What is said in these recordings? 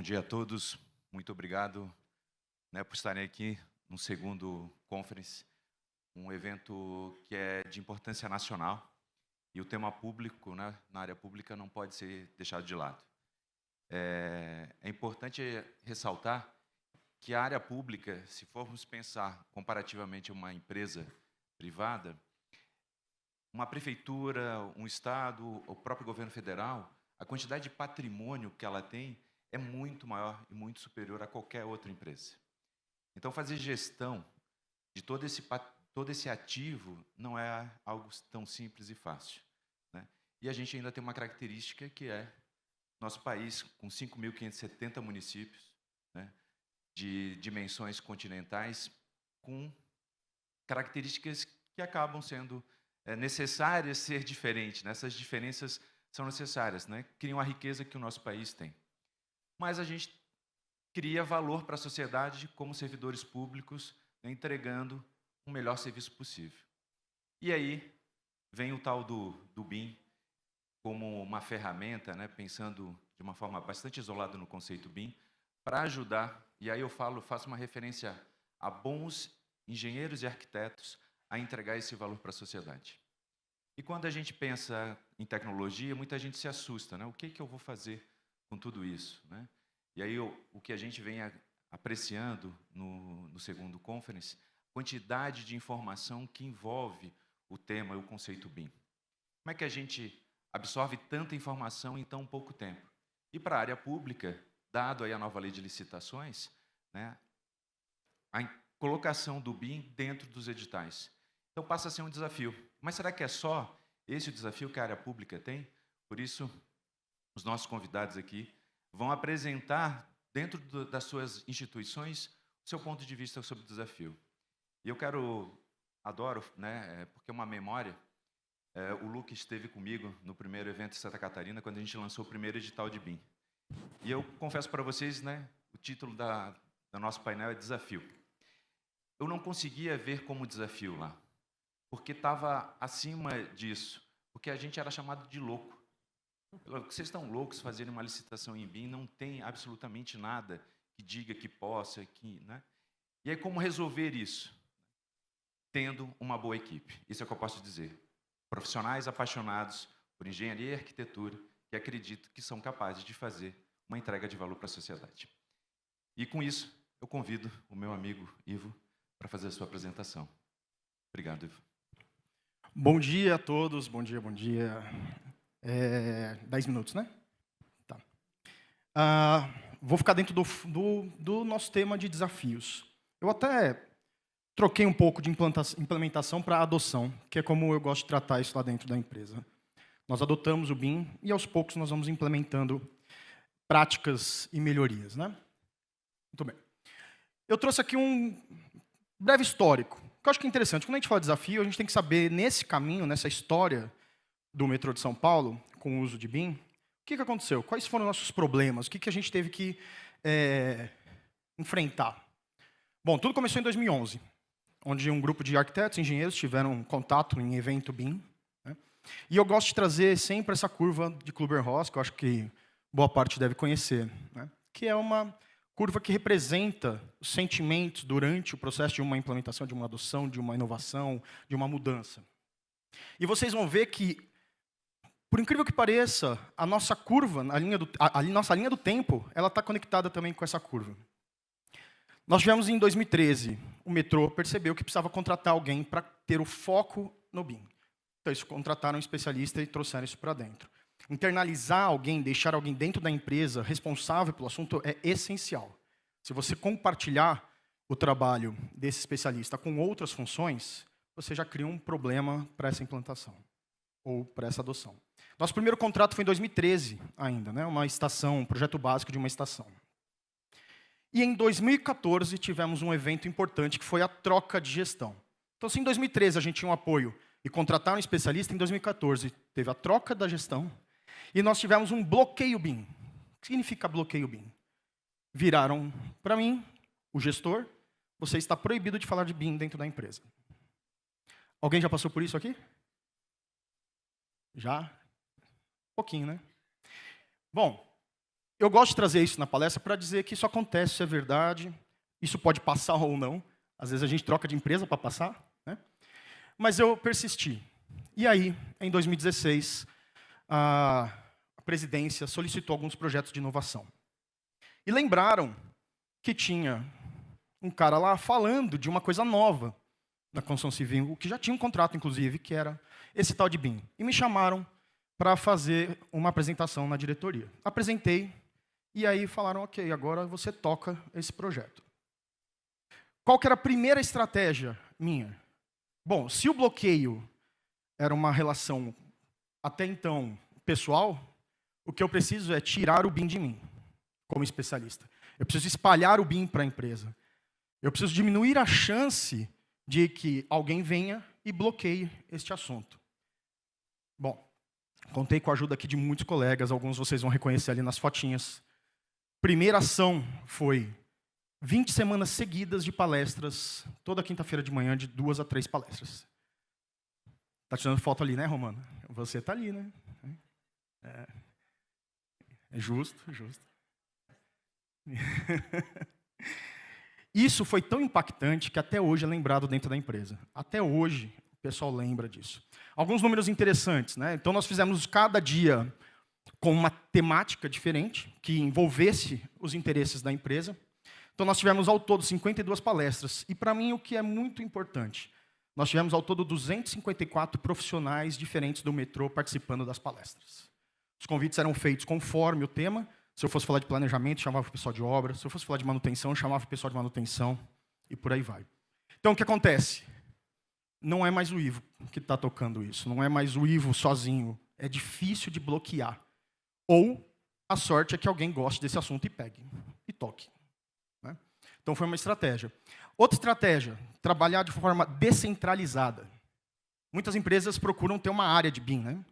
dia a todos. Muito obrigado, por estarem aqui no segundo conference, um evento que é de importância nacional e o tema público, na área pública, não pode ser deixado de lado. É importante ressaltar que a área pública, se formos pensar comparativamente a uma empresa privada, uma prefeitura, um estado, o próprio governo federal, a quantidade de patrimônio que ela tem é muito maior e muito superior a qualquer outra empresa. Então, fazer gestão de todo esse ativo não é algo tão simples e fácil, né? E a gente ainda tem uma característica que é nosso país, com 5.570 municípios, né, de dimensões continentais, com características que acabam sendo necessárias ser diferentes, né? Essas diferenças são necessárias, né? Criam a riqueza que o nosso país tem. Mas a gente cria valor para a sociedade como servidores públicos, né, entregando o melhor serviço possível. E aí vem o tal do BIM como uma ferramenta, né, pensando de uma forma bastante isolada no conceito BIM, para ajudar, e aí eu faço uma referência a bons engenheiros e arquitetos a entregar esse valor para a sociedade. E quando a gente pensa em tecnologia, muita gente se assusta, né? O que eu vou fazer com tudo isso, né? E aí o que a gente vem apreciando no segundo conference, quantidade de informação que envolve o tema e o conceito BIM. Como é que a gente absorve tanta informação em tão pouco tempo? E para a área pública, dado aí a nova lei de licitações, né, a colocação do BIM dentro dos editais. Então passa a ser um desafio. Mas será que é só esse o desafio que a área pública tem? Por isso, os nossos convidados aqui vão apresentar, dentro das suas instituições, o seu ponto de vista sobre o desafio. E eu adoro, né, porque é uma memória, o Luke esteve comigo no primeiro evento em Santa Catarina, quando a gente lançou o primeiro edital de BIM. E eu confesso para vocês, né, o título do nosso painel é Desafio. Eu não conseguia ver como desafio lá, porque estava acima disso, porque a gente era chamado de louco. Vocês estão loucos fazerem uma licitação em BIM, não tem absolutamente nada que diga que possa, né? E aí, como resolver isso? Tendo uma boa equipe. Isso é o que eu posso dizer. Profissionais apaixonados por engenharia e arquitetura, que acreditam que são capazes de fazer uma entrega de valor para a sociedade. E com isso, eu convido o meu amigo Ivo para fazer a sua apresentação. Obrigado, Ivo. Bom dia a todos, bom dia, bom dia. 10 minutos, né? Tá. Vou ficar dentro do nosso tema de desafios. Eu até troquei um pouco de implementação para adoção, que é como eu gosto de tratar isso lá dentro da empresa. Nós adotamos o BIM e, aos poucos, nós vamos implementando práticas e melhorias, né? Muito bem. Eu trouxe aqui um breve histórico, que eu acho que é interessante. Quando a gente fala de desafio, a gente tem que saber, nesse caminho, nessa história do metrô de São Paulo, com o uso de BIM, o que aconteceu? Quais foram os nossos problemas? O que a gente teve que enfrentar? Bom, tudo começou em 2011, onde um grupo de arquitetos e engenheiros tiveram contato em evento BIM, né? E eu gosto de trazer sempre essa curva de Kübler-Ross, que eu acho que boa parte deve conhecer, né? Que é uma curva que representa os sentimentos durante o processo de uma implementação, de uma adoção, de uma inovação, de uma mudança. E vocês vão ver que, por incrível que pareça, a nossa curva, a nossa linha do tempo, ela está conectada também com essa curva. Nós tivemos em 2013, o metrô percebeu que precisava contratar alguém para ter o foco no BIM. Então, eles contrataram um especialista e trouxeram isso para dentro. Internalizar alguém, deixar alguém dentro da empresa responsável pelo assunto é essencial. Se você compartilhar o trabalho desse especialista com outras funções, você já cria um problema para essa implantação ou para essa adoção. Nosso primeiro contrato foi em 2013 ainda, né? Uma estação, um projeto básico de uma estação. E em 2014 tivemos um evento importante que foi a troca de gestão. Então, se em 2013 a gente tinha um apoio e contratar um especialista, em 2014 teve a troca da gestão e nós tivemos um bloqueio BIM. O que significa bloqueio BIM? Viraram para mim, o gestor, você está proibido de falar de BIM dentro da empresa. Alguém já passou por isso aqui? Já? Um pouquinho, né? Bom, Eu gosto de trazer isso na palestra para dizer que isso acontece, isso é verdade, isso pode passar ou não. Às vezes a gente troca de empresa para passar, né? Mas eu persisti. E aí, em 2016, a presidência solicitou alguns projetos de inovação. E lembraram que tinha um cara lá falando de uma coisa nova na construção civil, que já tinha um contrato, inclusive, que era esse tal de BIM. E me chamaram para fazer uma apresentação na diretoria. Apresentei, e aí falaram, ok, agora você toca esse projeto. Qual que era a primeira estratégia minha? Bom, se o bloqueio era uma relação, até então, pessoal, o que eu preciso é tirar o BIM de mim, como especialista. Eu preciso espalhar o BIM para a empresa. Eu preciso diminuir a chance de que alguém venha e bloqueie este assunto. Bom, contei com a ajuda aqui de muitos colegas, alguns vocês vão reconhecer ali nas fotinhas. Primeira ação foi 20 semanas seguidas de palestras, toda quinta-feira de manhã, de 2 a 3 palestras. Está tirando foto ali, né, Romano? Você está ali, né? É justo, justo. Isso foi tão impactante que até hoje é lembrado dentro da empresa. Até hoje, o pessoal lembra disso. Alguns números interessantes, né? Então, nós fizemos cada dia com uma temática diferente, que envolvesse os interesses da empresa. Então, nós tivemos ao todo 52 palestras. E, para mim, o que é muito importante, nós tivemos ao todo 254 profissionais diferentes do metrô participando das palestras. Os convites eram feitos conforme o tema. Se eu fosse falar de planejamento, chamava o pessoal de obra. Se eu fosse falar de manutenção, chamava o pessoal de manutenção. E por aí vai. Então, o que acontece? Não é mais o Ivo que está tocando isso. Não é mais o Ivo sozinho. É difícil de bloquear. Ou a sorte é que alguém goste desse assunto e pegue. E toque. Né? Então, foi uma estratégia. Outra estratégia, trabalhar de forma descentralizada. Muitas empresas procuram ter uma área de BIM. Né?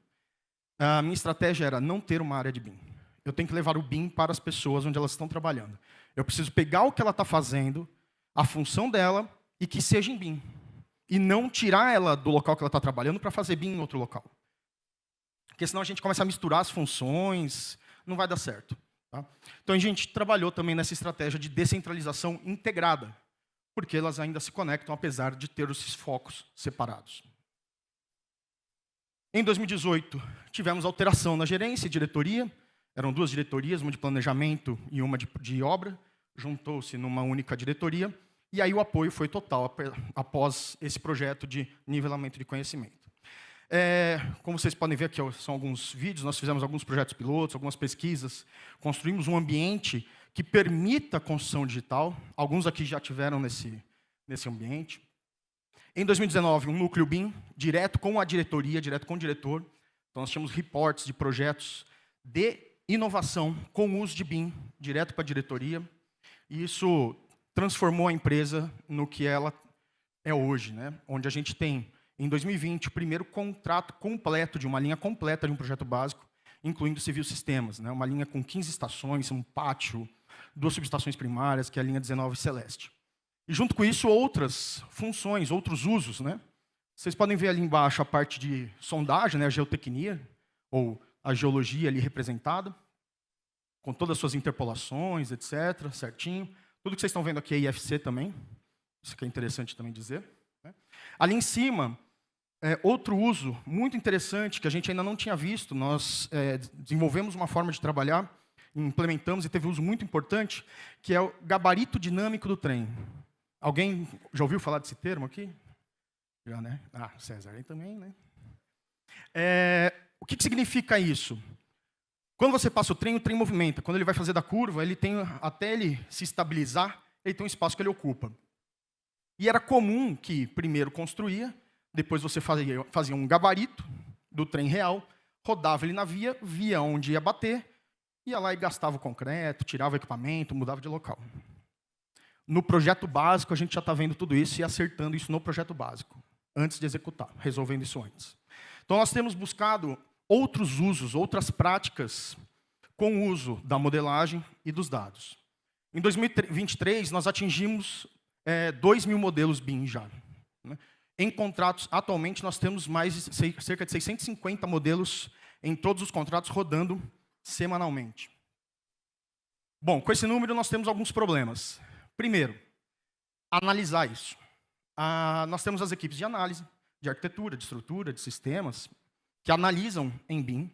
A minha estratégia era não ter uma área de BIM. Eu tenho que levar o BIM para as pessoas onde elas estão trabalhando. Eu preciso pegar o que ela está fazendo, a função dela, e que seja em BIM. E não tirar ela do local que ela está trabalhando para fazer BIM em outro local. Porque senão a gente começa a misturar as funções, não vai dar certo. Tá? Então a gente trabalhou também nessa estratégia de descentralização integrada, porque elas ainda se conectam, apesar de ter esses focos separados. Em 2018, tivemos alteração na gerência e diretoria. Eram 2 diretorias, uma de planejamento e uma de obra. Juntou-se numa única diretoria. E aí o apoio foi total após esse projeto de nivelamento de conhecimento. Como vocês podem ver aqui, são alguns vídeos. Nós fizemos alguns projetos pilotos, algumas pesquisas. Construímos um ambiente que permita a construção digital. Alguns aqui já tiveram nesse ambiente. Em 2019, um núcleo BIM, direto com a diretoria, direto com o diretor. Então, nós tínhamos reportes de projetos de inovação com uso de BIM, direto para a diretoria. E isso transformou a empresa no que ela é hoje, né? Onde a gente tem, em 2020, o primeiro contrato completo, de uma linha completa de um projeto básico, incluindo civil sistemas, né? Uma linha com 15 estações, um pátio, 2 subestações primárias, que é a linha 19 Celeste. E, junto com isso, outras funções, outros usos. Né? Vocês podem ver ali embaixo a parte de sondagem, né? A geotecnia, ou a geologia ali representada, com todas as suas interpolações, etc., certinho. Tudo que vocês estão vendo aqui é IFC também, isso que é interessante também dizer. Né? Ali em cima, outro uso muito interessante, que a gente ainda não tinha visto, nós desenvolvemos uma forma de trabalhar, implementamos e teve um uso muito importante, que é o gabarito dinâmico do trem. Alguém já ouviu falar desse termo aqui? Já, né? Ah, César aí também, né? O que significa isso? Quando você passa o trem movimenta. Quando ele vai fazer da curva, ele tem, até ele se estabilizar, ele tem um espaço que ele ocupa. E era comum que primeiro construía, depois você fazia um gabarito do trem real, rodava ele na via onde ia bater, ia lá e gastava o concreto, tirava o equipamento, mudava de local. No projeto básico, a gente já está vendo tudo isso e acertando isso no projeto básico, antes de executar, resolvendo isso antes. Então, nós temos buscado outros usos, outras práticas com o uso da modelagem e dos dados. Em 2023, nós atingimos 2.000 modelos BIM já. Né? Em contratos, atualmente, nós temos cerca de 650 modelos em todos os contratos rodando semanalmente. Bom, com esse número nós temos alguns problemas. Primeiro, analisar isso. Nós temos as equipes de análise, de arquitetura, de estrutura, de sistemas, que analisam em BIM.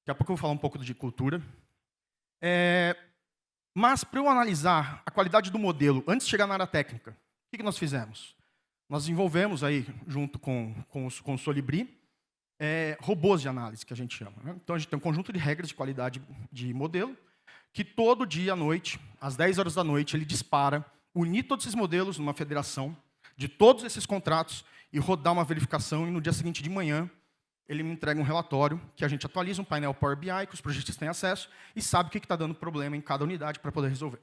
Daqui a pouco eu vou falar um pouco de cultura. Mas, para eu analisar a qualidade do modelo antes de chegar na área técnica, o que nós fizemos? Nós desenvolvemos, aí, junto com o Solibri, robôs de análise, que a gente chama. Né? Então, a gente tem um conjunto de regras de qualidade de modelo, que todo dia à noite, às 10 horas da noite, ele dispara, unir todos esses modelos numa federação de todos esses contratos e rodar uma verificação, e no dia seguinte de manhã, ele me entrega um relatório que a gente atualiza, um painel Power BI, que os projetistas têm acesso, e sabe o que está dando problema em cada unidade para poder resolver.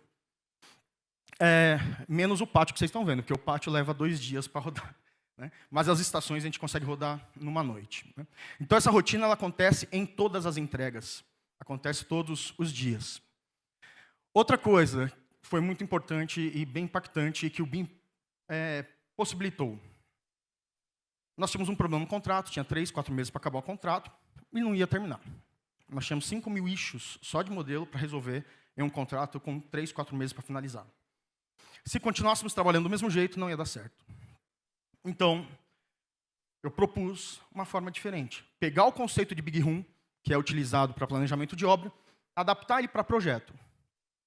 Menos o pátio que vocês estão vendo, porque o pátio leva 2 dias para rodar. Né? Mas as estações a gente consegue rodar numa noite. Né? Então, essa rotina ela acontece em todas as entregas. Acontece todos os dias. Outra coisa que foi muito importante e bem impactante e que o BIM possibilitou. Nós tínhamos um problema no contrato, tinha 3, 4 meses para acabar o contrato, e não ia terminar. Nós tínhamos 5.000 issues só de modelo para resolver em um contrato com 3, 4 meses para finalizar. Se continuássemos trabalhando do mesmo jeito, não ia dar certo. Então, eu propus uma forma diferente. Pegar o conceito de Big Room, que é utilizado para planejamento de obra, adaptar ele para projeto,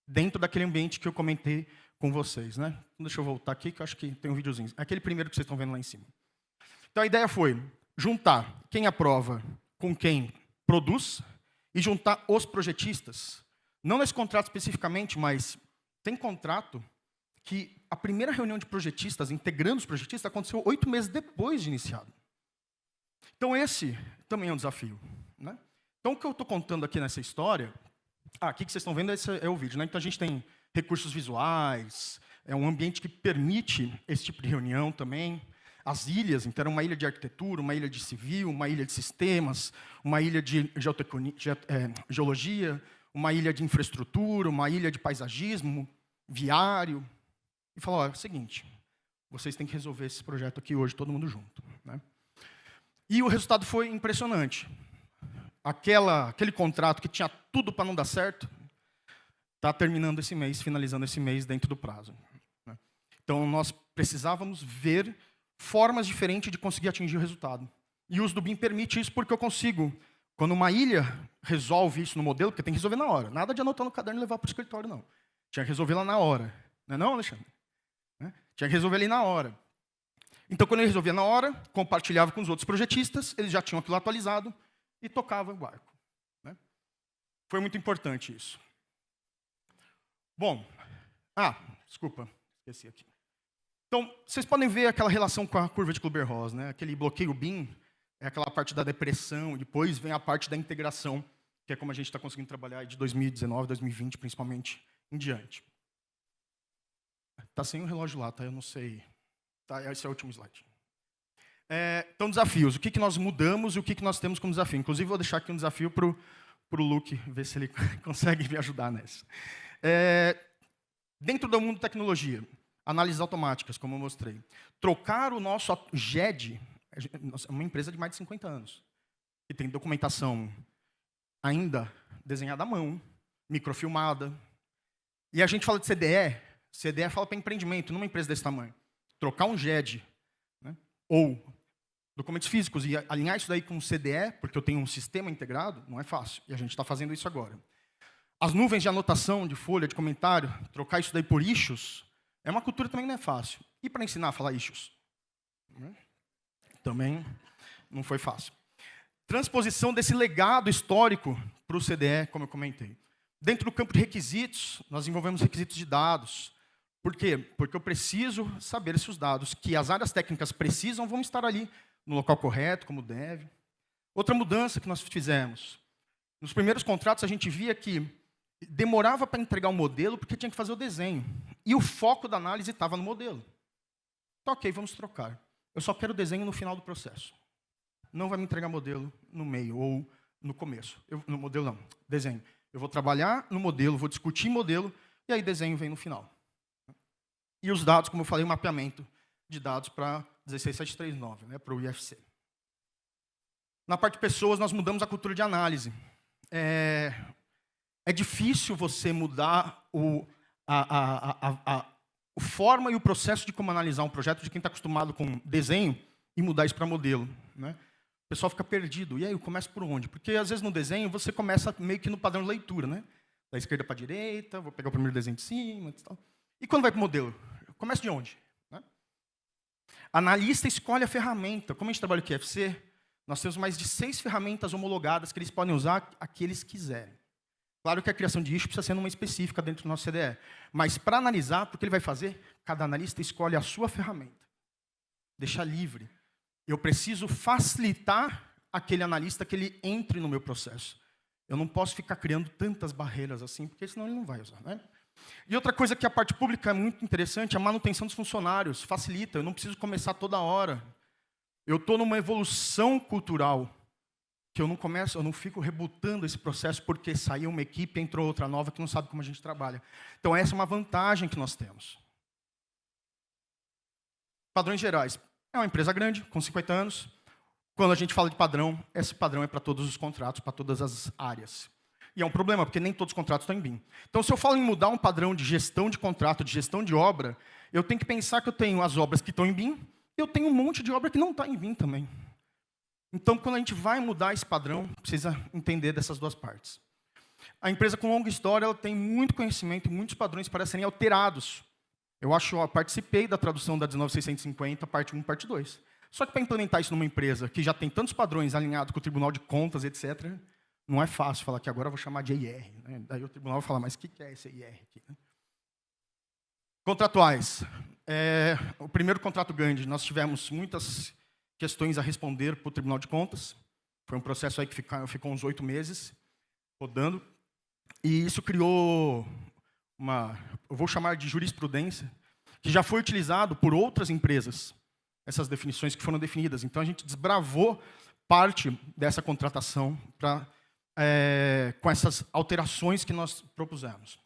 dentro daquele ambiente que eu comentei com vocês. Né? Deixa eu voltar aqui, que eu acho que tem um videozinho. Aquele primeiro que vocês estão vendo lá em cima. Então, a ideia foi juntar quem aprova com quem produz e juntar os projetistas. Não nesse contrato especificamente, mas tem contrato que a primeira reunião de projetistas, integrando os projetistas, aconteceu 8 meses depois de iniciado. Então, esse também é um desafio. Né? Então, o que eu estou contando aqui nessa história... aqui que vocês estão vendo esse é o vídeo. Né? Então, a gente tem recursos visuais, é um ambiente que permite esse tipo de reunião também. As ilhas, então, era uma ilha de arquitetura, uma ilha de civil, uma ilha de sistemas, uma ilha de geologia, uma ilha de infraestrutura, uma ilha de paisagismo, viário. E falou, olha, é o seguinte, vocês têm que resolver esse projeto aqui hoje, todo mundo junto. Né? E o resultado foi impressionante. Aquele contrato que tinha tudo para não dar certo, está terminando esse mês, finalizando esse mês dentro do prazo. Né? Então, nós precisávamos ver formas diferentes de conseguir atingir o resultado. E o uso do BIM permite isso porque eu consigo, quando uma ilha resolve isso no modelo, porque tem que resolver na hora. Nada de anotar no caderno e levar para o escritório, não. Tinha que resolver lá na hora. Não é não, Alexandre? Tinha que resolver ali na hora. Então, quando ele resolvia na hora, compartilhava com os outros projetistas, eles já tinham aquilo atualizado e tocava o barco. Né? Foi muito importante isso. Bom, desculpa, esqueci aqui. Então, vocês podem ver aquela relação com a curva de Kübler-Ross, né? Aquele bloqueio BIM é aquela parte da depressão, e depois vem a parte da integração, que é como a gente está conseguindo trabalhar de 2019, 2020, principalmente, em diante. Está sem o relógio lá, tá? Eu não sei. Tá, esse é o último slide. Então, desafios. O que nós mudamos e o que nós temos como desafio. Inclusive, vou deixar aqui um desafio para o Luke, ver se ele consegue me ajudar nessa. Dentro do mundo de tecnologia, análises automáticas, como eu mostrei. Trocar o nosso GED, é uma empresa de mais de 50 anos, que tem documentação ainda desenhada à mão, microfilmada. E a gente fala de CDE, CDE fala para empreendimento, numa empresa desse tamanho. Trocar um GED, né, ou documentos físicos, e alinhar isso daí com um CDE, porque eu tenho um sistema integrado, não é fácil. E a gente está fazendo isso agora. As nuvens de anotação, de folha, de comentário, trocar isso daí por issues, é uma cultura também que não é fácil. E para ensinar a falar issues? Também não foi fácil. Transposição desse legado histórico para o CDE, como eu comentei. Dentro do campo de requisitos, nós desenvolvemos requisitos de dados. Por quê? Porque eu preciso saber se os dados que as áreas técnicas precisam vão estar ali no local correto, como deve. Outra mudança que nós fizemos. Nos primeiros contratos, a gente via que demorava para entregar o modelo porque tinha que fazer o desenho. E o foco da análise estava no modelo. Então, ok, vamos trocar. Eu só quero o desenho no final do processo. Não vai me entregar modelo no meio ou no começo. No modelo não, desenho. Eu vou trabalhar no modelo, vou discutir modelo, e aí desenho vem no final. E os dados, como eu falei, o mapeamento de dados para 16739, né, para o IFC. Na parte de pessoas, nós mudamos a cultura de análise. É difícil você mudar a forma e o processo de como analisar um projeto de quem está acostumado com desenho e mudar isso para modelo, né? O pessoal fica perdido. E aí, eu começo por onde? Porque, às vezes, no desenho, você começa meio que no padrão de leitura, né? Da esquerda para a direita, vou pegar o primeiro desenho de cima e tal. E quando vai para o modelo? Eu começo de onde? Né? Analista escolhe a ferramenta. Como a gente trabalha com QFC, nós temos mais de 6 ferramentas homologadas que eles podem usar a que eles quiserem. Claro que a criação de issue precisa ser uma específica dentro do nosso CDE. Mas, para analisar, o que ele vai fazer? Cada analista escolhe a sua ferramenta. Deixa livre. Eu preciso facilitar aquele analista que ele entre no meu processo. Eu não posso ficar criando tantas barreiras assim, porque senão ele não vai usar, né? E outra coisa que a parte pública é muito interessante, a manutenção dos funcionários. Facilita, eu não preciso começar toda hora. Eu estou numa evolução cultural, que eu não fico rebutando esse processo porque saiu uma equipe, entrou outra nova que não sabe como a gente trabalha. Então, essa é uma vantagem que nós temos. Padrões gerais. É uma empresa grande, com 50 anos. Quando a gente fala de padrão, esse padrão é para todos os contratos, para todas as áreas. E é um problema, porque nem todos os contratos estão em BIM. Então, se eu falo em mudar um padrão de gestão de contrato, de gestão de obra, eu tenho que pensar que eu tenho as obras que estão em BIM e eu tenho um monte de obra que não está em BIM também. Então, quando a gente vai mudar esse padrão, precisa entender dessas duas partes. A empresa com longa história, ela tem muito conhecimento e muitos padrões para serem alterados. Eu participei da tradução da 19650, parte 1 e parte 2. Só que para implementar isso numa empresa que já tem tantos padrões alinhados com o Tribunal de Contas, etc., não é fácil falar que agora eu vou chamar de EIR. Né? Daí o tribunal vai falar, mas o que é esse EIR aqui? Né? Contratuais. O primeiro contrato grande, nós tivemos muitas questões a responder para o Tribunal de Contas. Foi um processo aí que ficou uns 8 meses rodando. E isso criou eu vou chamar de jurisprudência, que já foi utilizado por outras empresas, essas definições que foram definidas. Então, a gente desbravou parte dessa contratação com essas alterações que nós propusemos.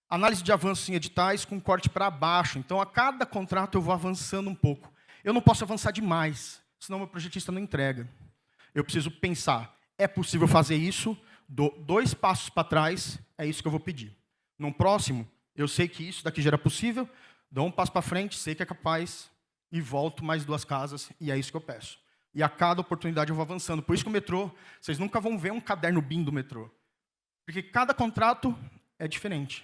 Análise de avanços em editais com corte para baixo. Então, a cada contrato eu vou avançando um pouco. Eu não posso avançar demais, senão meu projetista não entrega. Eu preciso pensar, é possível fazer isso? Dou 2 passos para trás, é isso que eu vou pedir. No próximo, eu sei que isso daqui já era possível, dou um passo para frente, sei que é capaz, e volto mais 2 casas, e é isso que eu peço. E a cada oportunidade eu vou avançando. Por isso que o metrô, vocês nunca vão ver um caderno BIM do metrô. Porque cada contrato é diferente.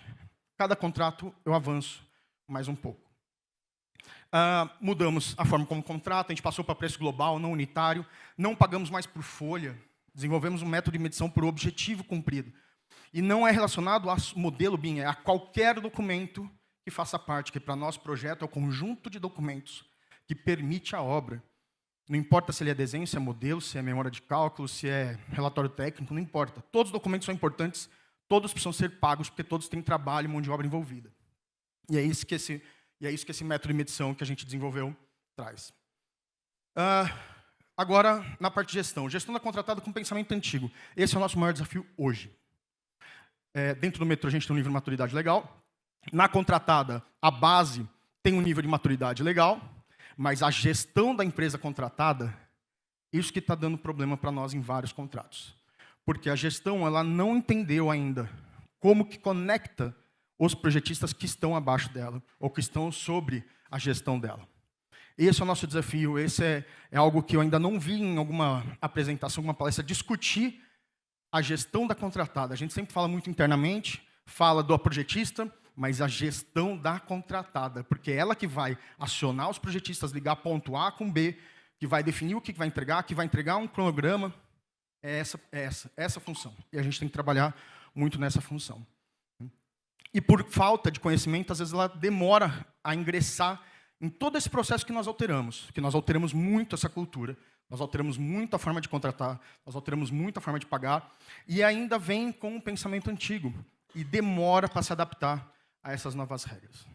Cada contrato eu avanço mais um pouco. Mudamos a forma como contrato, a gente passou para preço global, não unitário, não pagamos mais por folha, desenvolvemos um método de medição por objetivo cumprido. E não é relacionado ao modelo BIM, é a qualquer documento que faça parte, que para nós projeto é o conjunto de documentos que permite a obra. Não importa se ele é desenho, se é modelo, se é memória de cálculo, se é relatório técnico, não importa. Todos os documentos são importantes, todos precisam ser pagos, porque todos têm trabalho e mão de obra envolvida. E é isso que esse método de medição que a gente desenvolveu traz. Agora, na parte de gestão. Gestão da contratada com pensamento antigo. Esse é o nosso maior desafio hoje. Dentro do metrô, a gente tem um nível de maturidade legal. Na contratada, a base tem um nível de maturidade legal, mas a gestão da empresa contratada, isso que está dando problema para nós em vários contratos. Porque a gestão ela não entendeu ainda como que conecta os projetistas que estão abaixo dela, ou que estão sobre a gestão dela. Esse é o nosso desafio, esse é algo que eu ainda não vi em alguma apresentação, alguma palestra, discutir a gestão da contratada. A gente sempre fala muito internamente, fala do projetista, mas a gestão da contratada, porque é ela que vai acionar os projetistas, ligar ponto A com B, que vai definir o que vai entregar um cronograma. É essa função. E a gente tem que trabalhar muito nessa função. E por falta de conhecimento, às vezes ela demora a ingressar em todo esse processo que nós alteramos muito essa cultura, nós alteramos muito a forma de contratar, nós alteramos muito a forma de pagar, e ainda vem com um pensamento antigo, e demora para se adaptar a essas novas regras.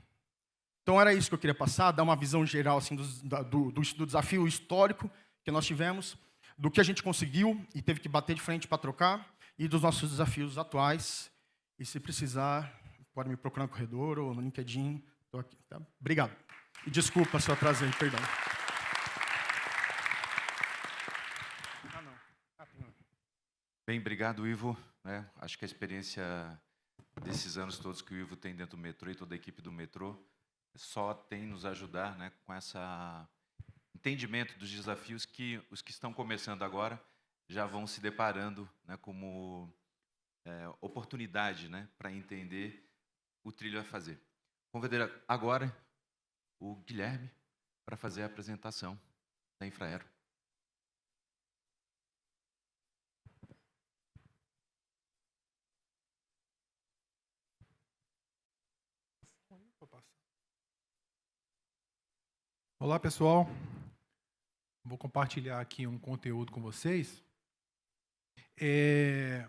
Então, era isso que eu queria passar, dar uma visão geral assim, do desafio histórico que nós tivemos, do que a gente conseguiu e teve que bater de frente para trocar, e dos nossos desafios atuais. E, se precisar, pode me procurar no corredor ou no LinkedIn. Estou aqui. Tá? Obrigado. E desculpa se eu atrasei, perdão. Bem, obrigado, Ivo. Acho que a experiência desses anos todos que o Ivo tem dentro do metrô e toda a equipe do metrô, só tem nos ajudar, né, com esse entendimento dos desafios que os que estão começando agora já vão se deparando, né, como oportunidade, né, para entender o trilho a fazer. Convido agora o Guilherme para fazer a apresentação da Infraero. Olá, pessoal. Vou compartilhar aqui um conteúdo com vocês.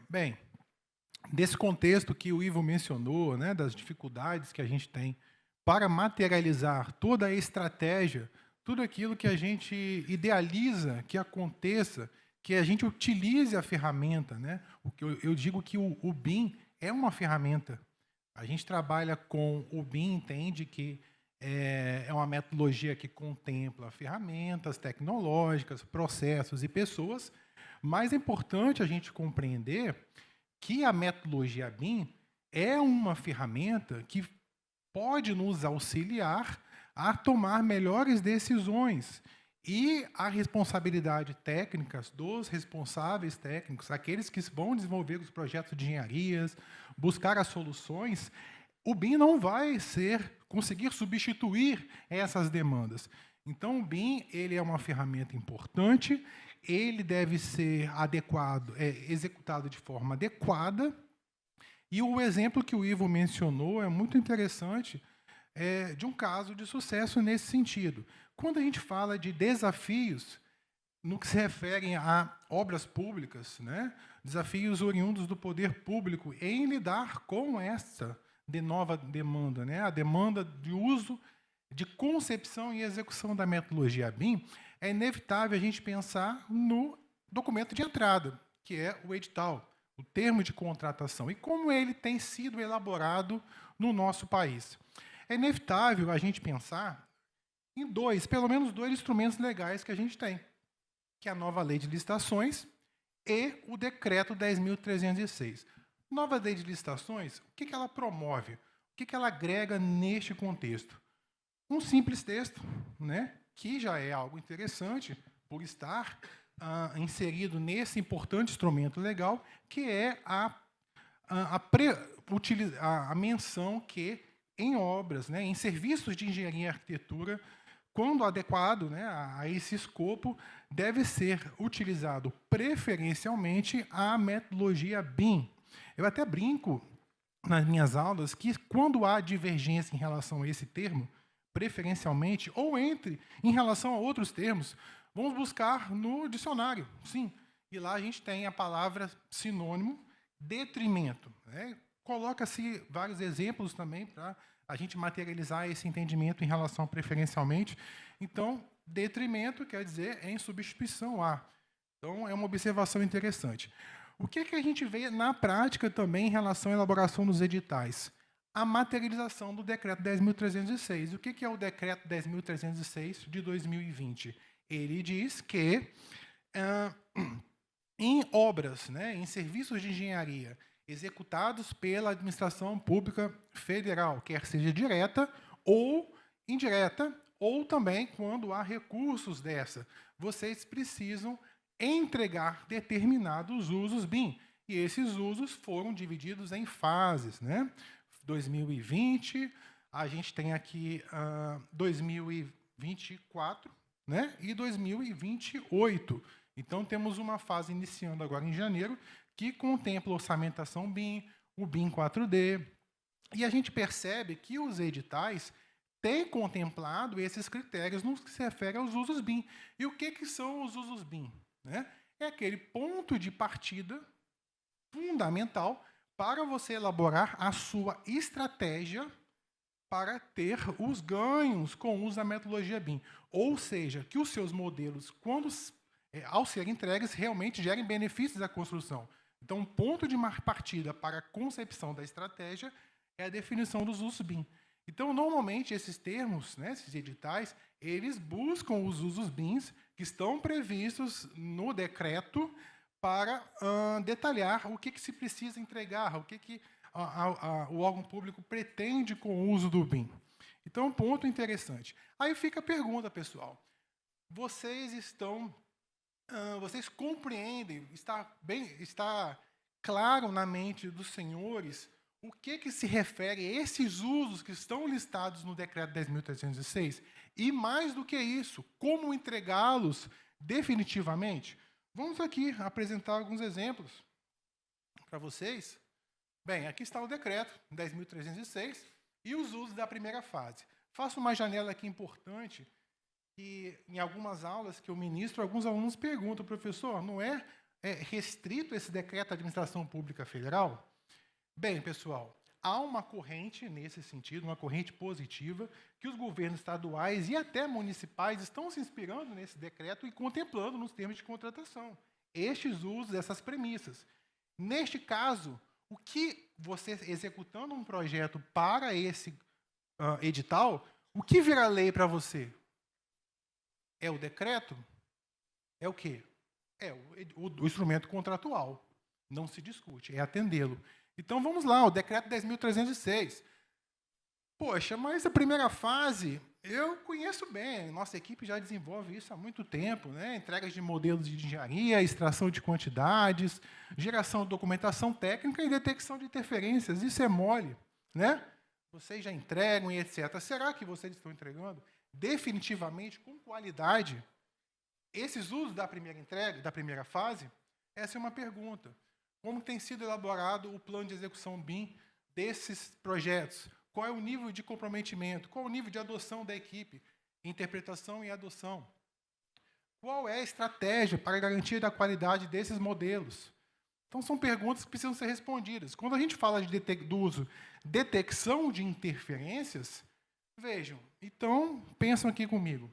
Bem, desse contexto que o Ivo mencionou, né, das dificuldades que a gente tem para materializar toda a estratégia, tudo aquilo que a gente idealiza que aconteça, que a gente utilize a ferramenta, né? Eu digo que o BIM é uma ferramenta. A gente trabalha com o BIM, entende que é uma metodologia que contempla ferramentas tecnológicas, processos e pessoas, mas é importante a gente compreender que a metodologia BIM é uma ferramenta que pode nos auxiliar a tomar melhores decisões. E a responsabilidade técnica dos responsáveis técnicos, aqueles que vão desenvolver os projetos de engenharias, buscar as soluções, o BIM não vai conseguir substituir essas demandas. Então, o BIM ele é uma ferramenta importante, ele deve ser executado de forma adequada. E o exemplo que o Ivo mencionou é muito interessante, de um caso de sucesso nesse sentido. Quando a gente fala de desafios, no que se refere a obras públicas, né, desafios oriundos do poder público em lidar com essa nova demanda, né, a demanda de uso, de concepção e execução da metodologia BIM, é inevitável a gente pensar no documento de entrada, que é o edital, o termo de contratação, e como ele tem sido elaborado no nosso país. É inevitável a gente pensar em pelo menos dois instrumentos legais que a gente tem, que é a nova Lei de Licitações e o Decreto 10.306. Nova Lei de Licitações, o que ela promove? O que ela agrega neste contexto? Um simples texto, né, que já é algo interessante por estar inserido nesse importante instrumento legal, que é a menção que em obras, né, em serviços de engenharia e arquitetura, quando adequado, né, a esse escopo, deve ser utilizado preferencialmente a metodologia BIM. Eu até brinco nas minhas aulas que quando há divergência em relação a esse termo, preferencialmente, ou em relação a outros termos, vamos buscar no dicionário, sim. E lá a gente tem a palavra sinônimo, detrimento, né? Coloca-se vários exemplos também para a gente materializar esse entendimento em relação a preferencialmente. Então, detrimento quer dizer em substituição a. Então, é uma observação interessante. O que a gente vê na prática também em relação à elaboração dos editais? A materialização do Decreto 10.306. O que é o Decreto 10.306 de 2020? Ele diz que, em obras, né, em serviços de engenharia executados pela administração pública federal, quer seja direta ou indireta, ou também quando há recursos dessa, vocês precisam entregar determinados usos BIM. E esses usos foram divididos em fases, né? 2020, a gente tem aqui 2024, né? E 2028. Então, temos uma fase iniciando agora em janeiro, que contempla orçamentação BIM, o BIM 4D, e a gente percebe que os editais têm contemplado esses critérios no que se refere aos usos BIM. E o que são os usos BIM? Né? É aquele ponto de partida fundamental para você elaborar a sua estratégia para ter os ganhos com o uso da metodologia BIM. Ou seja, que os seus modelos, ao serem entregues, realmente gerem benefícios à construção. Então, um ponto de partida para a concepção da estratégia é a definição dos usos BIM. Então, normalmente, esses termos, né, esses editais, eles buscam os usos BIMs que estão previstos no decreto para detalhar o que se precisa entregar, o órgão público pretende com o uso do BIM. Então, um ponto interessante. Aí fica a pergunta, pessoal. Vocês compreendem, está claro na mente dos senhores o que se refere a esses usos que estão listados no Decreto 10.306? E, mais do que isso, como entregá-los definitivamente? Vamos aqui apresentar alguns exemplos para vocês. Bem, aqui está o Decreto 10.306 e os usos da primeira fase. Faço uma janela aqui importante, que em algumas aulas que eu ministro, alguns alunos perguntam, professor, não é restrito esse decreto da Administração Pública Federal? Bem, pessoal, há uma corrente nesse sentido, uma corrente positiva, que os governos estaduais e até municipais estão se inspirando nesse decreto e contemplando nos termos de contratação estes usos, essas premissas. Neste caso, o que você, executando um projeto para esse edital, o que vira lei para você? É o decreto? É o quê? É o instrumento contratual. Não se discute, é atendê-lo. Então, vamos lá, o decreto 10.306. Poxa, mas a primeira fase, eu conheço bem, nossa equipe já desenvolve isso há muito tempo, né? Entregas de modelos de engenharia, extração de quantidades, geração de documentação técnica e detecção de interferências. Isso é mole, né? Vocês já entregam e etc. Será que vocês estão entregando definitivamente, com qualidade, esses usos da primeira entrega, da primeira fase? Essa é uma pergunta. Como tem sido elaborado o plano de execução BIM desses projetos? Qual é o nível de comprometimento? Qual é o nível de adoção da equipe? Interpretação e adoção. Qual é a estratégia para a garantia da qualidade desses modelos? Então, são perguntas que precisam ser respondidas. Quando a gente fala do uso detecção de interferências, vejam, então, pensem aqui comigo.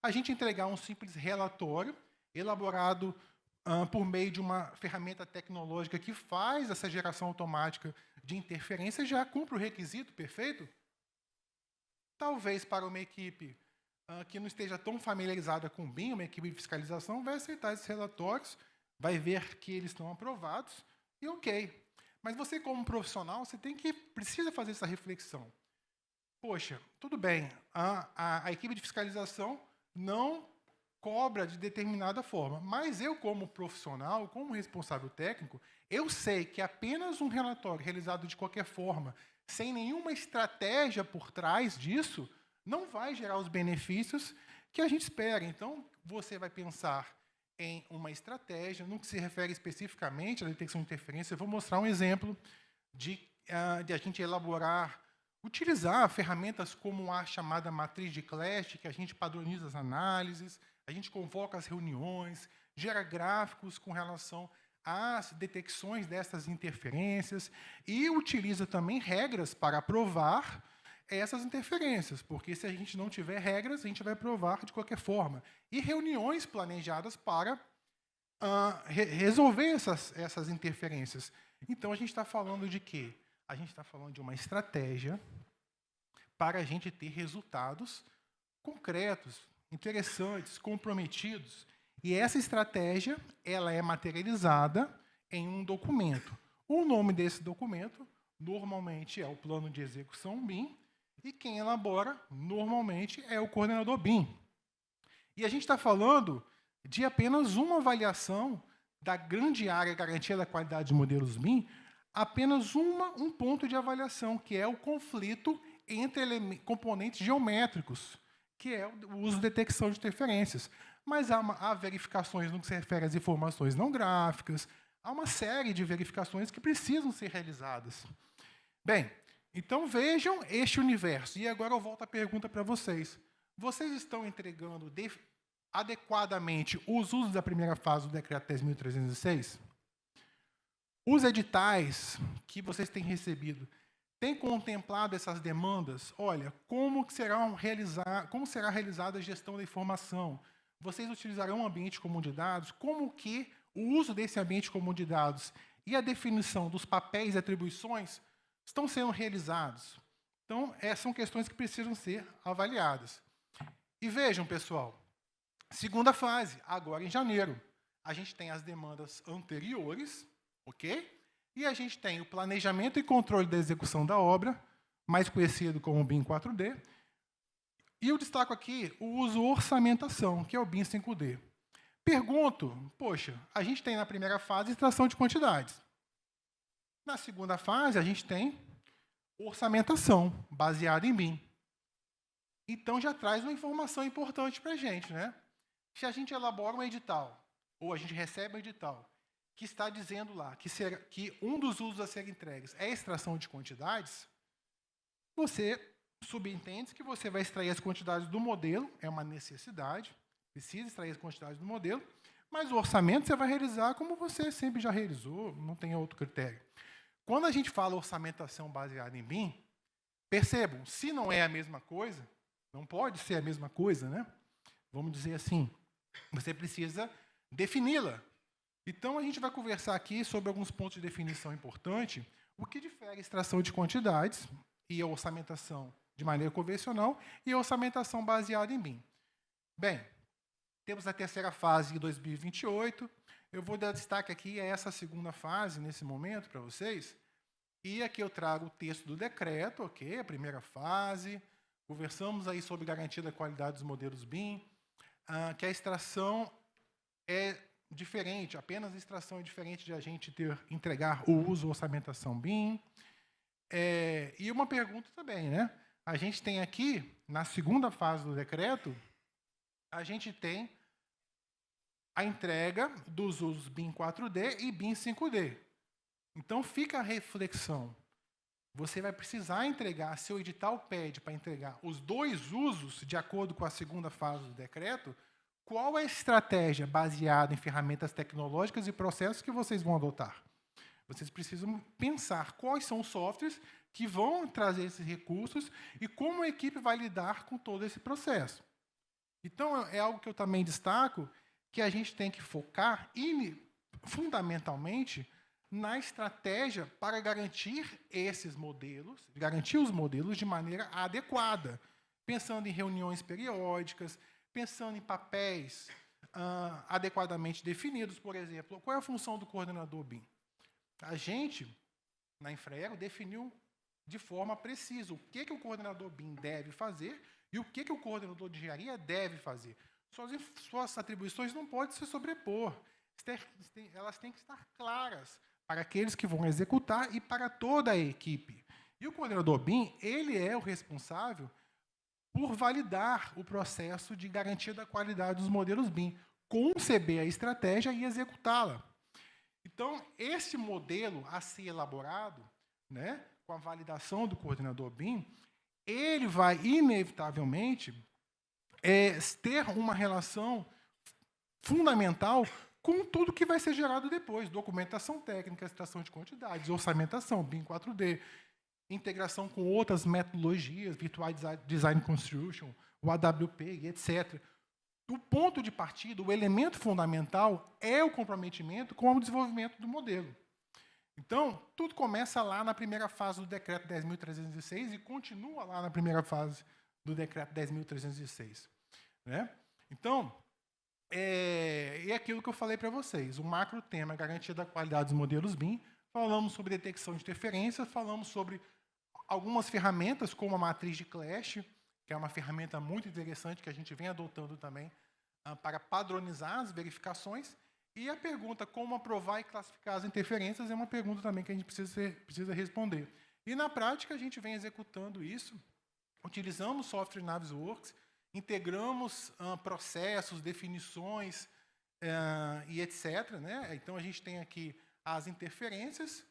A gente entregar um simples relatório elaborado por meio de uma ferramenta tecnológica que faz essa geração automática de interferência, já cumpre o requisito, perfeito? Talvez para uma equipe que não esteja tão familiarizada com o BIM, uma equipe de fiscalização, vai aceitar esses relatórios, vai ver que eles estão aprovados, e ok. Mas você, como profissional, você precisa fazer essa reflexão. Poxa, tudo bem, a equipe de fiscalização não cobra de determinada forma, mas eu, como profissional, como responsável técnico, eu sei que apenas um relatório realizado de qualquer forma, sem nenhuma estratégia por trás disso, não vai gerar os benefícios que a gente espera. Então, você vai pensar em uma estratégia, no que se refere especificamente à detecção de interferência. Eu vou mostrar um exemplo de a gente utilizar ferramentas como a chamada matriz de Clash, que a gente padroniza as análises, a gente convoca as reuniões, gera gráficos com relação às detecções dessas interferências e utiliza também regras para aprovar essas interferências, porque se a gente não tiver regras, a gente vai aprovar de qualquer forma. E reuniões planejadas para resolver essas interferências. Então, a gente está falando de quê? A gente está falando de uma estratégia para a gente ter resultados concretos, interessantes, comprometidos. E essa estratégia, ela é materializada em um documento. O nome desse documento, normalmente, é o plano de execução BIM, e quem elabora, normalmente, é o coordenador BIM. E a gente está falando de apenas uma avaliação da grande área garantia da qualidade de modelos BIM, apenas um ponto de avaliação, que é o conflito entre componentes geométricos, que é o uso de detecção de interferências. Mas há verificações no que se refere às informações não gráficas, há uma série de verificações que precisam ser realizadas. Bem, então vejam este universo. E agora eu volto à pergunta para vocês. Vocês estão entregando adequadamente os usos da primeira fase do Decreto 10.306? Os editais que vocês têm recebido têm contemplado essas demandas? Olha, como será realizada a gestão da informação? Vocês utilizarão um ambiente comum de dados? Como que o uso desse ambiente comum de dados e a definição dos papéis e atribuições estão sendo realizados? Então, essas são questões que precisam ser avaliadas. E vejam, pessoal, segunda fase, agora em janeiro. A gente tem as demandas anteriores, ok? E a gente tem o planejamento e controle da execução da obra, mais conhecido como BIM 4D. E eu destaco aqui o uso orçamentação, que é o BIM 5D. Pergunto, poxa, a gente tem na primeira fase extração de quantidades. Na segunda fase, a gente tem orçamentação, baseada em BIM. Então, já traz uma informação importante para a gente, né? Se a gente elabora um edital, ou a gente recebe um edital, que está dizendo lá que um dos usos a ser entregues é a extração de quantidades, você subentende que você vai extrair as quantidades do modelo, é uma necessidade, precisa extrair as quantidades do modelo, mas o orçamento você vai realizar como você sempre já realizou, não tem outro critério. Quando a gente fala orçamentação baseada em BIM, percebam, se não é a mesma coisa, não pode ser a mesma coisa, né? Vamos dizer assim, você precisa defini-la. Então, a gente vai conversar aqui sobre alguns pontos de definição importantes, o que difere a extração de quantidades e a orçamentação de maneira convencional e a orçamentação baseada em BIM. Bem, temos a terceira fase de 2028. Eu vou dar destaque aqui a essa segunda fase, nesse momento, para vocês. E aqui eu trago o texto do decreto, ok? A primeira fase. Conversamos aí sobre garantia da qualidade dos modelos BIM, que a extração é diferente, apenas a extração é diferente de a gente entregar o uso orçamentação BIM. E uma pergunta também, né? A gente tem aqui, na segunda fase do decreto, a gente tem a entrega dos usos BIM 4D e BIM 5D. Então, fica a reflexão. Você vai precisar entregar, se o edital pede para entregar os dois usos, de acordo com a segunda fase do decreto, qual é a estratégia baseada em ferramentas tecnológicas e processos que vocês vão adotar? Vocês precisam pensar quais são os softwares que vão trazer esses recursos e como a equipe vai lidar com todo esse processo. Então, é algo que eu também destaco, que a gente tem que focar fundamentalmente na estratégia para garantir esses modelos, garantir os modelos de maneira adequada, pensando em reuniões periódicas, pensando em papéis adequadamente definidos, por exemplo. Qual é a função do coordenador BIM? A gente, na Infraero, definiu de forma precisa o que o coordenador BIM deve fazer e o que o coordenador de engenharia deve fazer. Suas atribuições não podem se sobrepor. Elas têm que estar claras para aqueles que vão executar e para toda a equipe. E o coordenador BIM, ele é o responsável por validar o processo de garantia da qualidade dos modelos BIM, conceber a estratégia e executá-la. Então, esse modelo a ser elaborado, né, com a validação do coordenador BIM, ele vai, inevitavelmente, ter uma relação fundamental com tudo que vai ser gerado depois, documentação técnica, extração de quantidades, orçamentação, BIM 4D, integração com outras metodologias, Virtual Design Construction, o AWP, etc. O ponto de partida, o elemento fundamental é o comprometimento com o desenvolvimento do modelo. Então, tudo começa lá na primeira fase do decreto 10.306 e continua lá na primeira fase do decreto 10.306. Né? Então, é aquilo que eu falei para vocês. O macro tema é garantia da qualidade dos modelos BIM. Falamos sobre detecção de interferências, falamos sobre algumas ferramentas, como a matriz de Clash, que é uma ferramenta muito interessante que a gente vem adotando também para padronizar as verificações. E a pergunta como aprovar e classificar as interferências é uma pergunta também que a gente precisa responder. E, na prática, a gente vem executando isso. Utilizamos software Navisworks, integramos processos, definições e etc. Né? Então, a gente tem aqui as interferências,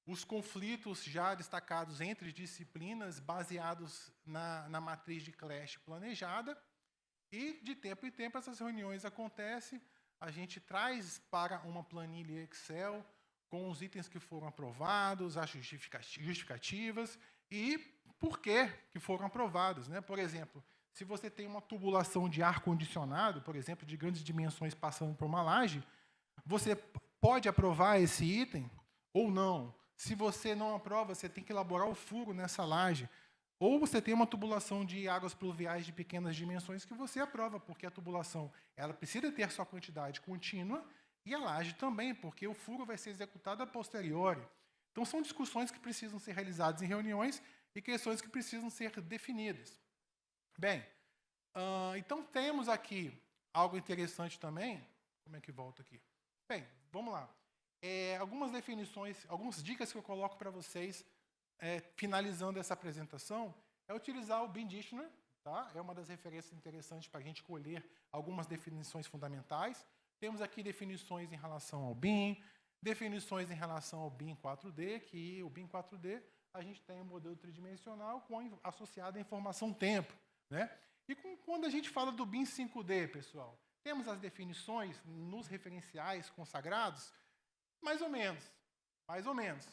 os conflitos já destacados entre disciplinas, baseados na matriz de Clash planejada. E, de tempo em tempo, essas reuniões acontecem. A gente traz para uma planilha Excel com os itens que foram aprovados, as justificativas e por que foram aprovados. Né? Por exemplo, se você tem uma tubulação de ar-condicionado, por exemplo, de grandes dimensões passando por uma laje, você pode aprovar esse item ou não. Se você não aprova, você tem que elaborar o furo nessa laje. Ou você tem uma tubulação de águas pluviais de pequenas dimensões que você aprova, porque a tubulação ela precisa ter sua quantidade contínua e a laje também, porque o furo vai ser executado a posteriori. Então, são discussões que precisam ser realizadas em reuniões e questões que precisam ser definidas. Bem, então temos aqui algo interessante também. Como é que volta aqui? Bem, vamos lá. Algumas definições, algumas dicas que eu coloco para vocês, finalizando essa apresentação, é utilizar o BIM Dictionary, tá? É uma das referências interessantes para a gente colher algumas definições fundamentais. Temos aqui definições em relação ao BIM, definições em relação ao BIM 4D, que o BIM 4D, a gente tem um modelo tridimensional associado à informação tempo, né? E quando a gente fala do BIM 5D, pessoal, temos as definições nos referenciais consagrados, mais ou menos, mais ou menos.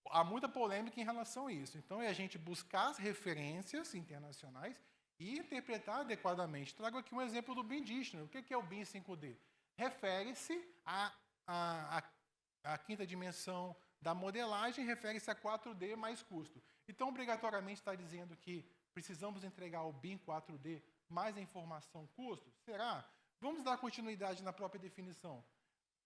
Há muita polêmica em relação a isso. Então, é a gente buscar as referências internacionais e interpretar adequadamente. Trago aqui um exemplo do BIM Dictionary. O que é o BIM 5D? Refere-se à quinta dimensão da modelagem, refere-se a 4D mais custo. Então, obrigatoriamente está dizendo que precisamos entregar o BIM 4D mais a informação custo? Será? Vamos dar continuidade na própria definição.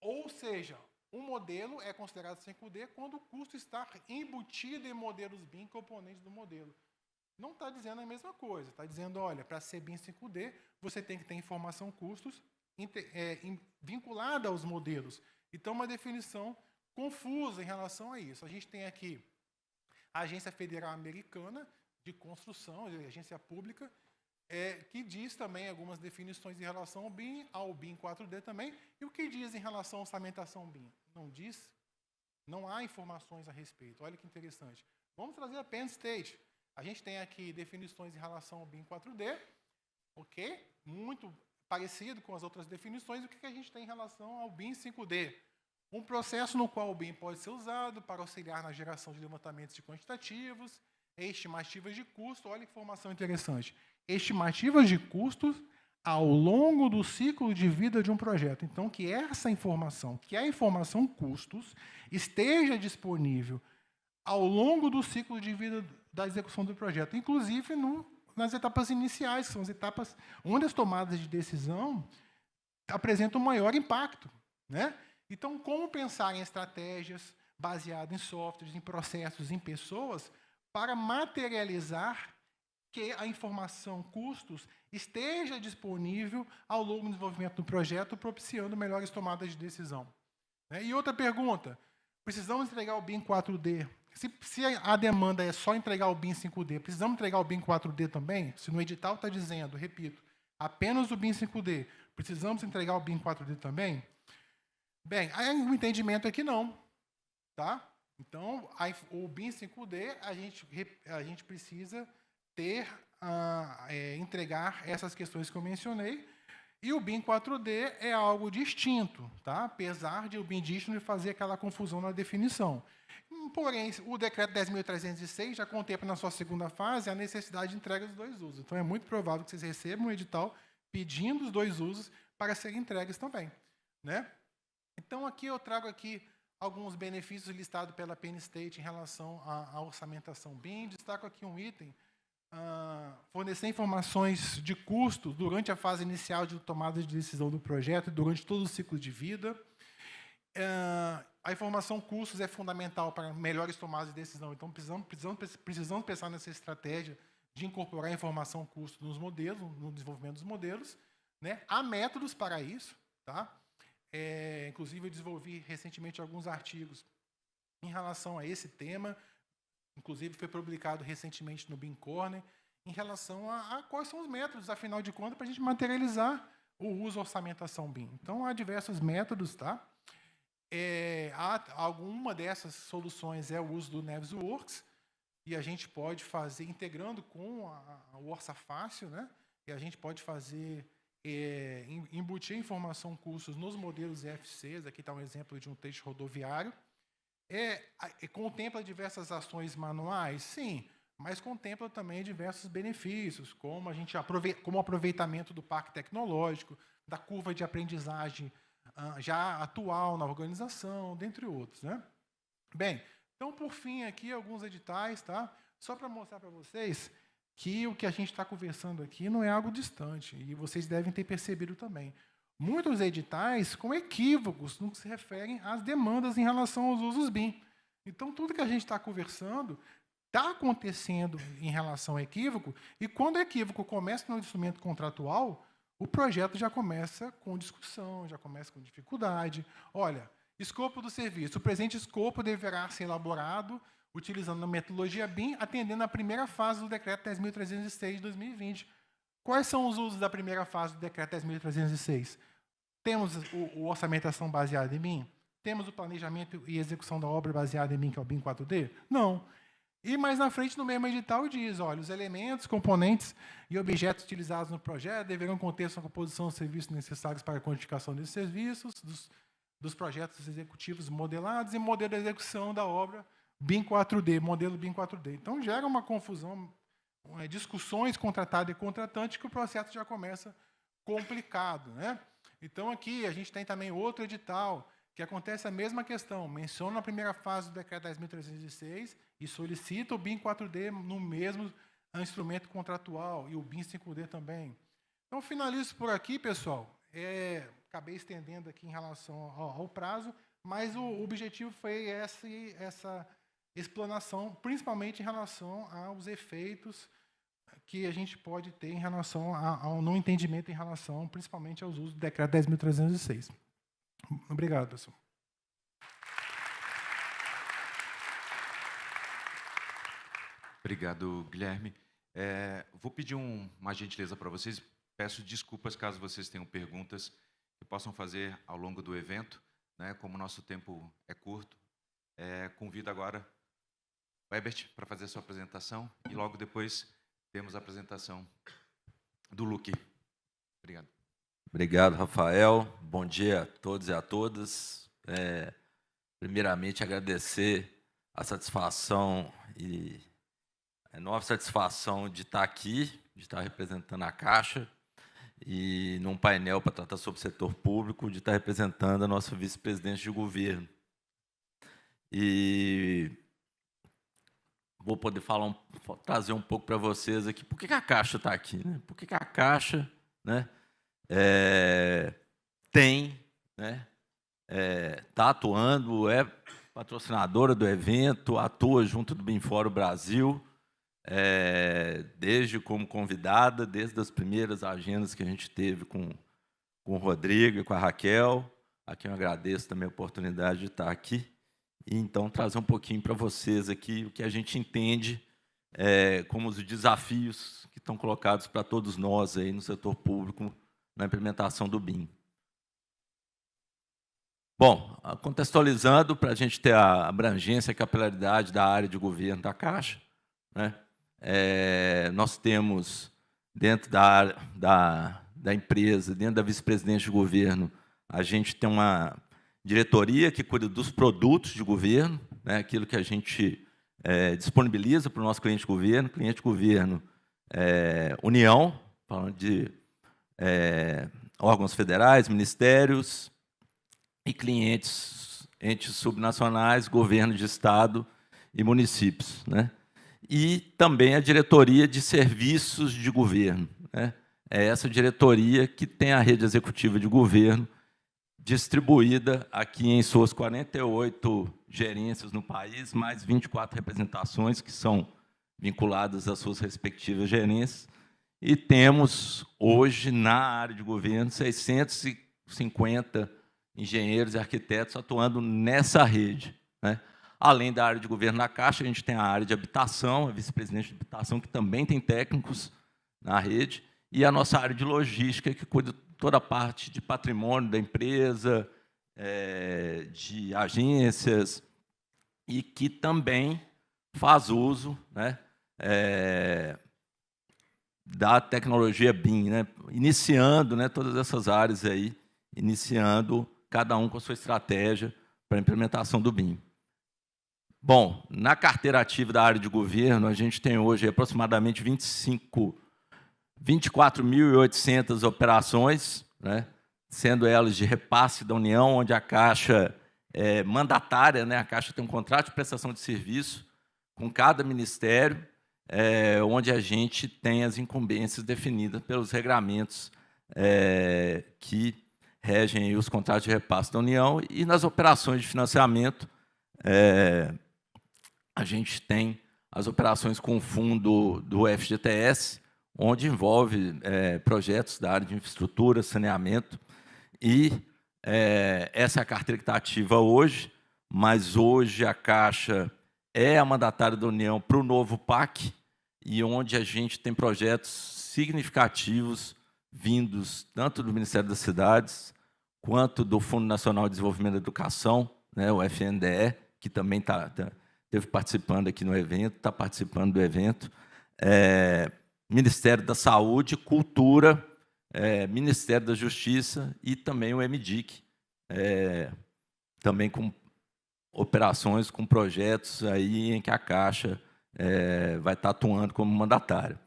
Ou seja, um modelo é considerado 5D quando o custo está embutido em modelos BIM, componentes do modelo. Não está dizendo a mesma coisa. Está dizendo, olha, para ser BIM 5D, você tem que ter informação custos vinculada aos modelos. Então, uma definição confusa em relação a isso. A gente tem aqui a Agência Federal Americana de Construção, a agência pública, que diz também algumas definições em relação ao BIM 4D também. E o que diz em relação à orçamentação BIM? Não diz, não há informações a respeito. Olha que interessante. Vamos trazer a Penn State. A gente tem aqui definições em relação ao BIM 4D, ok? Muito parecido com as outras definições. O que a gente tem em relação ao BIM 5D? Um processo no qual o BIM pode ser usado para auxiliar na geração de levantamentos de quantitativos, estimativas de custo. Olha que informação interessante. Estimativas de custos ao longo do ciclo de vida de um projeto. Então, que essa informação, que a informação custos, esteja disponível ao longo do ciclo de vida da execução do projeto, inclusive nas etapas iniciais, que são as etapas onde as tomadas de decisão apresentam maior impacto, né? Então, como pensar em estratégias baseadas em softwares, em processos, em pessoas, para materializar que a informação custos esteja disponível ao longo do desenvolvimento do projeto, propiciando melhores tomadas de decisão. E outra pergunta, precisamos entregar o BIM 4D? Se a demanda é só entregar o BIM 5D, precisamos entregar o BIM 4D também? Se no edital está dizendo, repito, apenas o BIM 5D, precisamos entregar o BIM 4D também? Bem, aí o entendimento é que não. Tá? Então, o BIM 5D, a gente precisa entregar essas questões que eu mencionei, e o BIM 4D é algo distinto, tá? Apesar de o BIM Dictionary fazer aquela confusão na definição. Porém, o decreto 10.306 já contempla na sua segunda fase a necessidade de entrega dos dois usos. Então, é muito provável que vocês recebam um edital pedindo os dois usos para serem entregues também, né? Então, aqui eu trago aqui alguns benefícios listados pela Penn State em relação à orçamentação BIM. Destaco aqui um item, fornecer informações de custo durante a fase inicial de tomada de decisão do projeto e durante todo o ciclo de vida. A informação custos é fundamental para melhores tomadas de decisão. Então, precisamos pensar nessa estratégia de incorporar a informação custo nos modelos, no desenvolvimento dos modelos, né? Há métodos para isso, tá? Inclusive, eu desenvolvi recentemente alguns artigos em relação a esse tema. Inclusive, foi publicado recentemente no BIM Corner, em relação a quais são os métodos, afinal de contas, para a gente materializar o uso orçamentação BIM. Então, há diversos métodos, tá? Alguma dessas soluções é o uso do Navisworks, e a gente pode fazer, integrando com o Orça Fácil, né? E a gente pode fazer, embutir informação custos nos modelos EFCs. Aqui está um exemplo de um trecho rodoviário. Contempla diversas ações manuais? Sim, mas contempla também diversos benefícios, como o aproveitamento do parque tecnológico, da curva de aprendizagem já atual na organização, dentre outros, né? Bem, então, por fim, aqui alguns editais, tá? Só para mostrar para vocês que o que a gente está conversando aqui não é algo distante, e vocês devem ter percebido também. Muitos editais com equívocos no que se referem às demandas em relação aos usos BIM. Então, tudo que a gente está conversando está acontecendo em relação ao equívoco, e quando o equívoco começa no instrumento contratual, o projeto já começa com discussão, já começa com dificuldade. Olha, escopo do serviço. O presente escopo deverá ser elaborado utilizando a metodologia BIM, atendendo à primeira fase do Decreto 10.306 de 2020. Quais são os usos da primeira fase do Decreto 10.306? Temos o orçamentação baseada em BIM? Temos o planejamento e execução da obra baseada em BIM, que é o BIM 4D? Não. E mais na frente, no mesmo edital, diz, olha, os elementos, componentes e objetos utilizados no projeto deverão conter sua composição dos serviços necessários para a quantificação desses serviços, dos projetos executivos modelados e modelo de execução da obra BIM 4D, modelo BIM 4D. Então, gera uma confusão, discussões contratado e contratante, que o processo já começa complicado, né? Então, aqui, a gente tem também outro edital, que acontece a mesma questão, menciona a primeira fase do Decreto 10.306 e solicita o BIM 4D no mesmo instrumento contratual, e o BIM 5D também. Então, finalizo por aqui, pessoal. Acabei estendendo aqui em relação ao prazo, mas o objetivo foi essa explanação, principalmente em relação aos efeitos que a gente pode ter em relação ao não entendimento em relação, principalmente, aos usos do Decreto 10.306. Obrigado, pessoal. Obrigado, Guilherme. Vou pedir uma gentileza para vocês. Peço desculpas caso vocês tenham perguntas que possam fazer ao longo do evento, né? Como o nosso tempo é curto, convido agora o Herbert para fazer a sua apresentação e logo depois temos a apresentação do Luque. Obrigado. Obrigado, Rafael. Bom dia a todos e a todas. Primeiramente, agradecer a satisfação e a enorme satisfação de estar aqui, de estar representando a Caixa e num painel para tratar sobre o setor público, de estar representando a nossa vice-presidente de governo. E vou poder trazer um pouco para vocês aqui por que a Caixa está aqui, né? Por que a Caixa, né, está atuando, é patrocinadora do evento, atua junto do BIM Fórum Brasil, desde como convidada, desde as primeiras agendas que a gente teve com o Rodrigo e com a Raquel, a quem eu agradeço também a oportunidade de estar aqui, e então trazer um pouquinho para vocês aqui o que a gente entende como os desafios que estão colocados para todos nós aí no setor público na implementação do BIM. Bom, contextualizando, para a gente ter a abrangência e a capilaridade da área de governo da Caixa, né, nós temos, dentro da empresa, dentro da vice-presidente de governo, a gente tem uma diretoria que cuida dos produtos de governo, né, aquilo que a gente disponibiliza para o nosso cliente de governo, União, falando de órgãos federais, ministérios, e clientes, entes subnacionais, governo de estado e municípios, né? E também a diretoria de serviços de governo, né? É essa diretoria que tem a rede executiva de governo distribuída aqui em suas 48 gerências no país, mais 24 representações que são vinculadas às suas respectivas gerências. E temos, hoje, na área de governo, 650 engenheiros e arquitetos atuando nessa rede, né? Além da área de governo da Caixa, a gente tem a área de habitação, a vice-presidente de habitação, que também tem técnicos na rede, e a nossa área de logística, que cuida de toda a parte de patrimônio da empresa, de agências, e que também faz uso, né, da tecnologia BIM, né, iniciando, né, todas essas áreas aí, iniciando cada um com a sua estratégia para a implementação do BIM. Bom, na carteira ativa da área de governo, a gente tem hoje aproximadamente 24.800 operações, né, sendo elas de repasse da União, onde a Caixa é mandatária, né, a Caixa tem um contrato de prestação de serviço com cada ministério, onde a gente tem as incumbências definidas pelos regramentos que regem os contratos de repasse da União, e nas operações de financiamento, a gente tem as operações com o fundo do FGTS, onde envolve projetos da área de infraestrutura, saneamento, e essa é a carteira que está ativa hoje, mas hoje a Caixa é a mandatária da União para o novo PAC, e onde a gente tem projetos significativos vindos tanto do Ministério das Cidades, quanto do Fundo Nacional de Desenvolvimento da Educação, né, o FNDE, que também esteve participando aqui no evento, está participando do evento, Ministério da Saúde, Cultura, Ministério da Justiça e também o MDIC, também com operações, com projetos aí em que a Caixa vai estar atuando como mandatária.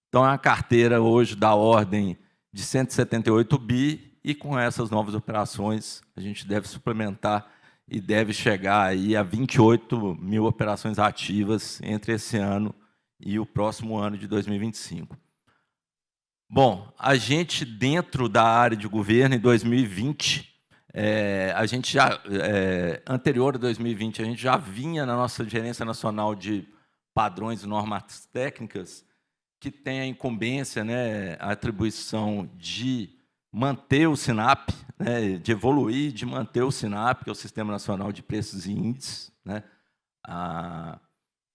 Então, é uma carteira hoje da ordem de 178 bi, e com essas novas operações a gente deve suplementar e deve chegar aí a 28 mil operações ativas entre esse ano e o próximo ano de 2025. Bom, a gente, dentro da área de governo, em 2020, a gente já, anterior a 2020, a gente já vinha na nossa Gerência Nacional de Padrões e Normas Técnicas, que tem a incumbência, né, a atribuição de manter o SINAP, né, de evoluir, de manter o SINAP, que é o Sistema Nacional de Preços e Índices, né,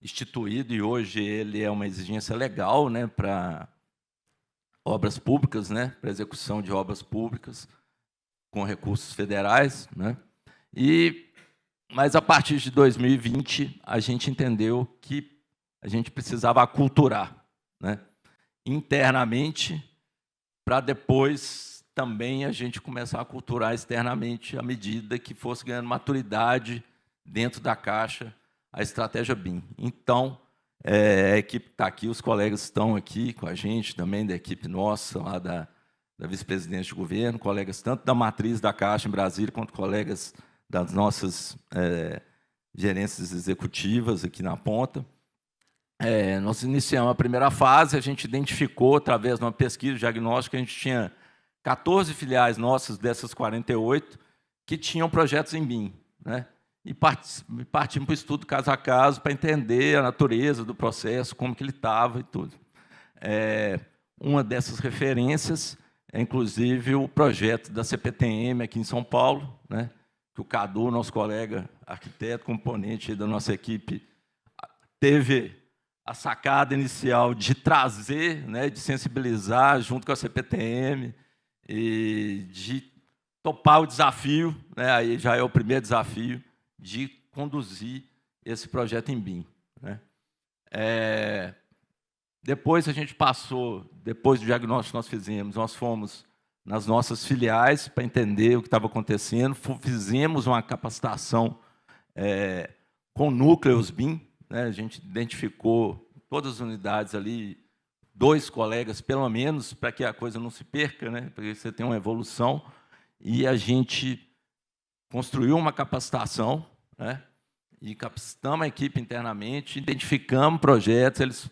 instituído, e hoje ele é uma exigência legal, né, para obras públicas, né, para execução de obras públicas com recursos federais, né, mas a partir de 2020 a gente entendeu que a gente precisava aculturar, né, internamente, para depois também a gente começar a culturar externamente à medida que fosse ganhando maturidade dentro da Caixa a estratégia BIM. Então, a equipe está aqui, os colegas estão aqui com a gente também, da equipe nossa, lá da vice-presidência de governo, colegas tanto da matriz da Caixa em Brasília, quanto colegas das nossas gerências executivas aqui na ponta. Nós iniciamos a primeira fase, a gente identificou, através de uma pesquisa de diagnóstico, que a gente tinha 14 filiais nossas, dessas 48, que tinham projetos em BIM, né? E partimos para o estudo caso a caso, para entender a natureza do processo, como que ele estava e tudo. Uma dessas referências é, inclusive, o projeto da CPTM aqui em São Paulo, né? Que o Cadu, nosso colega arquiteto, componente da nossa equipe, teve a sacada inicial de trazer, né, de sensibilizar junto com a CPTM, e de topar o desafio, né, aí já é o primeiro desafio, de conduzir esse projeto em BIM, né. Depois a gente passou, depois do diagnóstico que nós fizemos, nós fomos nas nossas filiais para entender o que estava acontecendo, fizemos uma capacitação com núcleos BIM, né, a gente identificou todas as unidades ali, 2 colegas, pelo menos, para que a coisa não se perca, né, porque você tem uma evolução, e a gente construiu uma capacitação, né, e capacitamos a equipe internamente, identificamos projetos, eles,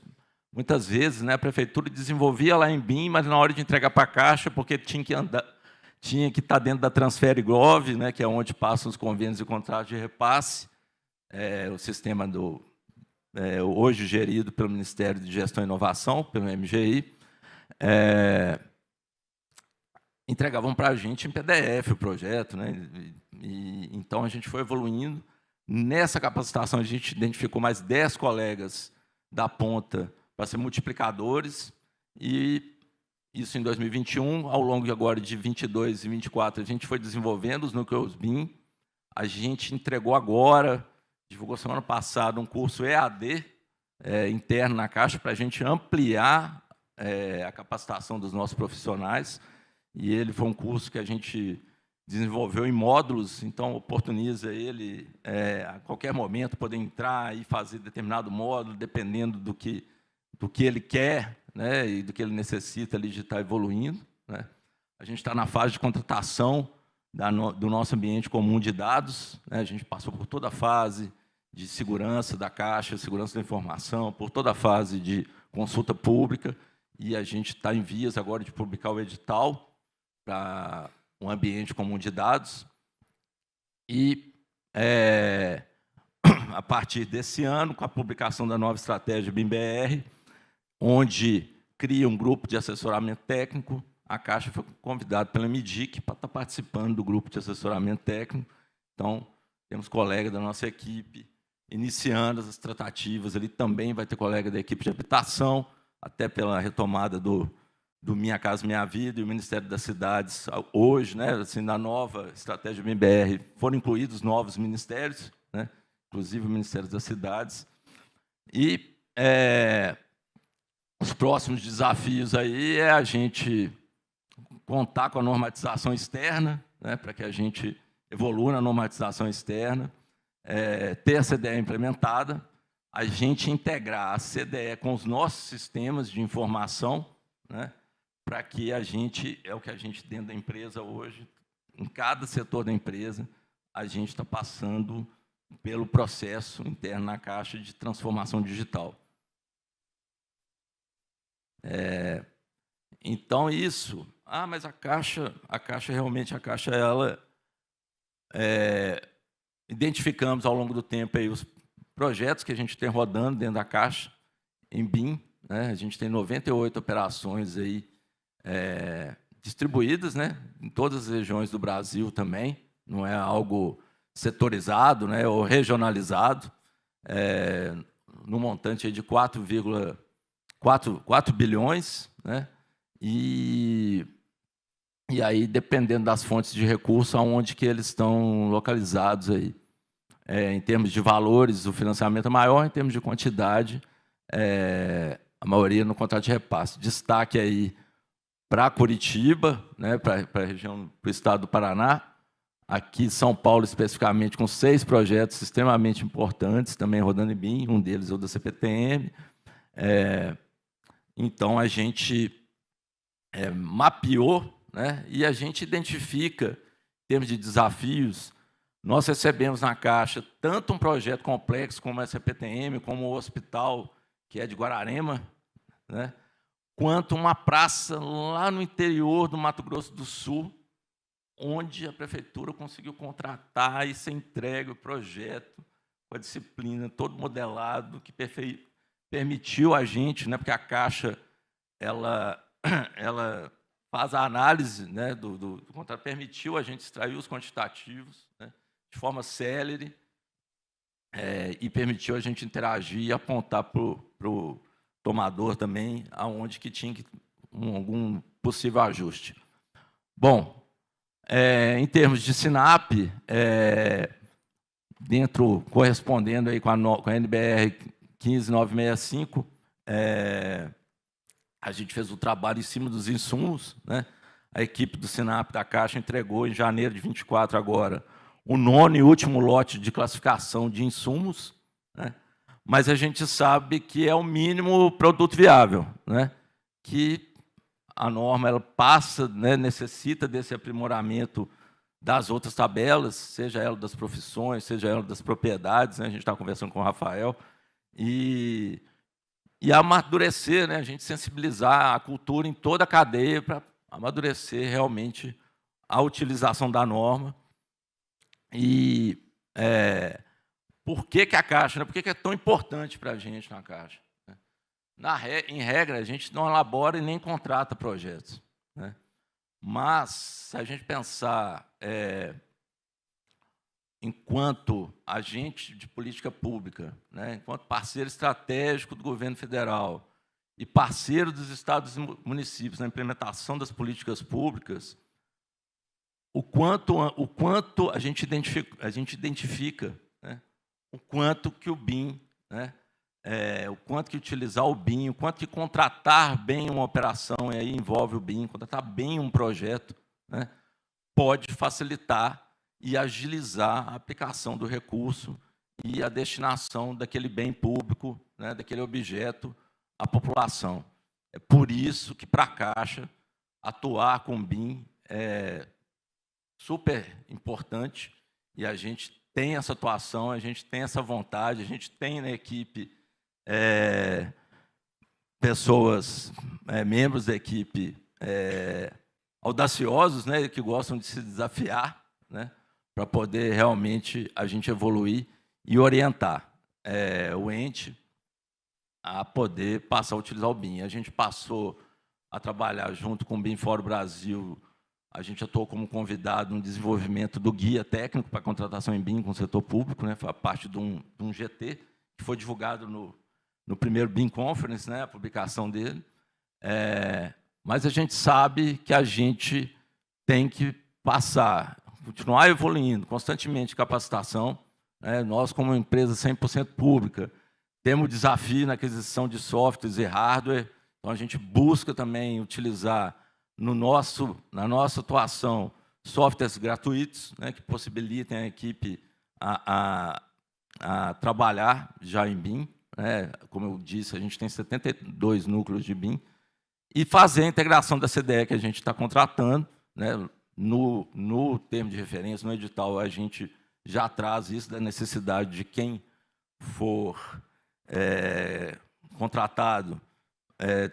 muitas vezes, né, a prefeitura desenvolvia lá em BIM, mas na hora de entregar para a Caixa, porque tinha que estar dentro da Transferigov, né, que é onde passam os convênios e contratos de repasse, o sistema hoje gerido pelo Ministério de Gestão e Inovação, pelo MGI, entregavam para a gente em PDF o projeto, né? Então a gente foi evoluindo. Nessa capacitação a gente identificou mais 10 colegas da ponta para ser multiplicadores, e isso em 2021, ao longo de agora de 22 e 24, a gente foi desenvolvendo os núcleos BIM. A gente entregou agora, divulgou semana passada, um curso EAD interno na Caixa para a gente ampliar a capacitação dos nossos profissionais, e ele foi um curso que a gente desenvolveu em módulos, então oportuniza ele a qualquer momento poder entrar e fazer determinado módulo, dependendo do que ele quer, né, e do que ele necessita ali de estar evoluindo, né. A gente está na fase de contratação do nosso ambiente comum de dados, né. A gente passou por toda a fase de segurança da Caixa, segurança da informação, por toda a fase de consulta pública, e a gente está em vias agora de publicar o edital para um ambiente comum de dados. E a partir desse ano, com a publicação da nova estratégia BIM-BR, onde cria um grupo de assessoramento técnico. A Caixa foi convidada pela MDIC para estar participando do grupo de assessoramento técnico. Então, temos colegas da nossa equipe iniciando as tratativas. Ali também vai ter colega da equipe de habitação, até pela retomada do Minha Casa Minha Vida e o Ministério das Cidades. Hoje, né, assim, na nova estratégia BIM-BR, foram incluídos novos ministérios, né, inclusive o Ministério das Cidades. E os próximos desafios aí é a gente contar com a normatização externa, né, para que a gente evolua na normatização externa, ter a CDE implementada, a gente integrar a CDE com os nossos sistemas de informação, né, para que a gente, é o que a gente dentro da empresa hoje, em cada setor da empresa, a gente está passando pelo processo interno na Caixa de transformação digital. Então, isso... mas a Caixa realmente, ela... identificamos ao longo do tempo aí os projetos que a gente tem rodando dentro da Caixa, em BIM, né? A gente tem 98 operações aí, distribuídas, né, em todas as regiões do Brasil também, não é algo setorizado, né, ou regionalizado, no montante aí de 4 bilhões, né, e aí, dependendo das fontes de recurso, aonde que eles estão localizados aí. Em termos de valores, o financiamento é maior, em termos de quantidade, a maioria no contrato de repasse. Destaque aí para Curitiba, né, para a região, para o estado do Paraná, aqui São Paulo especificamente, com 6 projetos extremamente importantes, também rodando em BIM, um deles é o da CPTM. Então, a gente mapeou, né, e a gente identifica, em termos de desafios, nós recebemos na Caixa tanto um projeto complexo como a CPTM, como o hospital, que é de Guararema, né, quanto uma praça lá no interior do Mato Grosso do Sul, onde a prefeitura conseguiu contratar e ser entregue o projeto com a disciplina, todo modelado, que permitiu a gente, né, porque a Caixa ela faz a análise, né, do contrato, permitiu a gente extrair os quantitativos, né, de forma célere, e permitiu a gente interagir e apontar para o tomador também aonde que tinha algum possível ajuste. Bom, em termos de SINAP, correspondendo aí com a NBR 15965, a gente fez o trabalho em cima dos insumos, né? A equipe do SINAP da Caixa entregou em janeiro de 24 agora o 9º e último lote de classificação de insumos, né? Mas a gente sabe que é o mínimo produto viável, né? Que a norma ela passa, né, necessita desse aprimoramento das outras tabelas, seja ela das profissões, seja ela das propriedades, né? A gente está conversando com o Rafael, e amadurecer, né, a gente sensibilizar a cultura em toda a cadeia para amadurecer realmente a utilização da norma. E por que a Caixa, né? Por que é tão importante para a gente na Caixa? Em regra, a gente não elabora e nem contrata projetos, né? Mas, se a gente pensar enquanto agente de política pública, né, enquanto parceiro estratégico do governo federal e parceiro dos estados e municípios na implementação das políticas públicas, o quanto a gente identifica, né, o quanto que o BIM, né, o quanto que utilizar o BIM, o quanto que contratar bem uma operação, e aí envolve o BIM, contratar bem um projeto, né, pode facilitar e agilizar a aplicação do recurso e a destinação daquele bem público, né, daquele objeto à população. É por isso que, para a Caixa, atuar com o BIM é super importante, e a gente tem essa atuação, a gente tem essa vontade, a gente tem na equipe pessoas, membros da equipe audaciosos, né, que gostam de se desafiar, né, para poder realmente a gente evoluir e orientar o ente a poder passar a utilizar o BIM. A gente passou a trabalhar junto com o BIM Fórum Brasil. A gente atuou como convidado no desenvolvimento do guia técnico para contratação em BIM com o setor público, né? Foi a parte de um GT, que foi divulgado no primeiro BIM Conference, né? A publicação dele. Mas a gente sabe que a gente tem que continuar evoluindo constantemente capacitação. Nós, como empresa 100% pública, temos desafio na aquisição de softwares e hardware, então a gente busca também utilizar na nossa atuação softwares gratuitos, né, que possibilitem a equipe a trabalhar já em BIM. Como eu disse, a gente tem 72 núcleos de BIM, e fazer a integração da CDE que a gente está contratando, né, no termo de referência, no edital, a gente já traz isso da necessidade de quem for contratado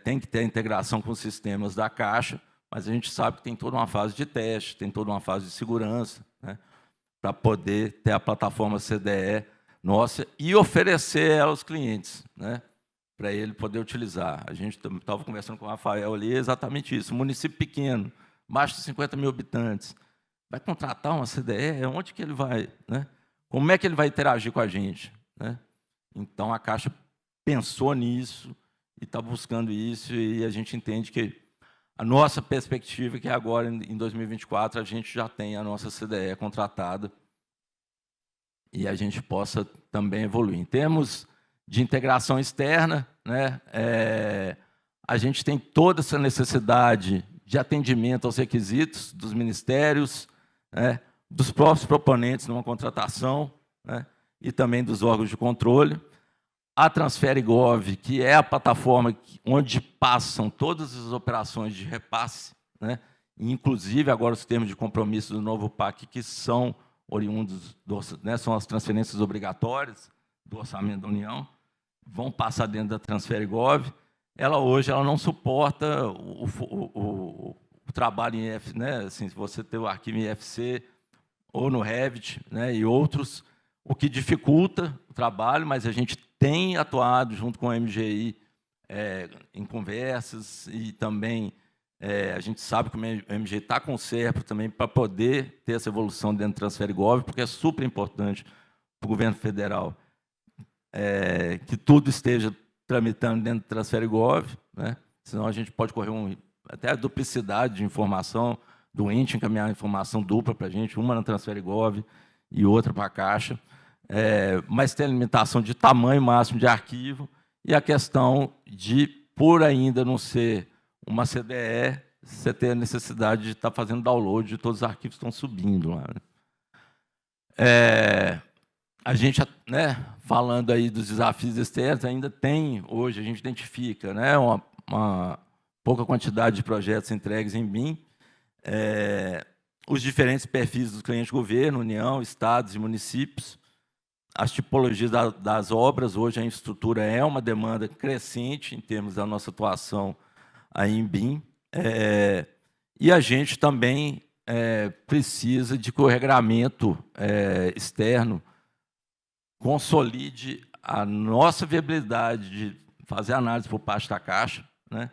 tem que ter a integração com os sistemas da Caixa, mas a gente sabe que tem toda uma fase de teste, tem toda uma fase de segurança, né, para poder ter a plataforma CDE nossa e oferecer ela aos clientes, né, para ele poder utilizar. A gente estava conversando com o Rafael ali, exatamente isso. Um município pequeno, abaixo de 50 mil habitantes, vai contratar uma CDE? Onde que ele vai? Né? Como é que ele vai interagir com a gente? Né? Então, a Caixa pensou nisso e está buscando isso, e a gente entende que a nossa perspectiva é que agora, em 2024, a gente já tem a nossa CDE contratada e a gente possa também evoluir. Em termos de integração externa, né, a gente tem toda essa necessidade de atendimento aos requisitos dos ministérios, né, dos próprios proponentes numa contratação, né, e também dos órgãos de controle. A TransfereGov, que é a plataforma onde passam todas as operações de repasse, né, inclusive agora os termos de compromisso do novo PAC, que são oriundos, né, são as transferências obrigatórias do orçamento da União, vão passar dentro da TransfereGov. Hoje ela não suporta o trabalho em IFC, né, assim, se você tem o arquivo em IFC ou no Revit, né, e outros, o que dificulta o trabalho, mas a gente tem atuado junto com a MGI em conversas, e também a gente sabe que a MGI está com o SERPRO também para poder ter essa evolução dentro do TransfereGov, porque é super importante para o governo federal que tudo esteja tramitando dentro do TransfereGov, né? Senão a gente pode correr até a duplicidade de informação, do ente encaminhar informação dupla para a gente, uma na TransfereGov e outra para a Caixa. Mas tem a limitação de tamanho máximo de arquivo e a questão de, por ainda não ser uma CDE, você ter a necessidade de estar fazendo download de todos os arquivos que estão subindo lá. A gente, né, falando aí dos desafios externos, ainda tem, hoje, a gente identifica, né, uma pouca quantidade de projetos entregues em BIM, os diferentes perfis dos clientes governo, União, estados e municípios, as tipologias das obras. Hoje a infraestrutura é uma demanda crescente em termos da nossa atuação aí em BIM, e a gente também precisa de que o regramento externo consolide a nossa viabilidade de fazer análise por parte da Caixa, né,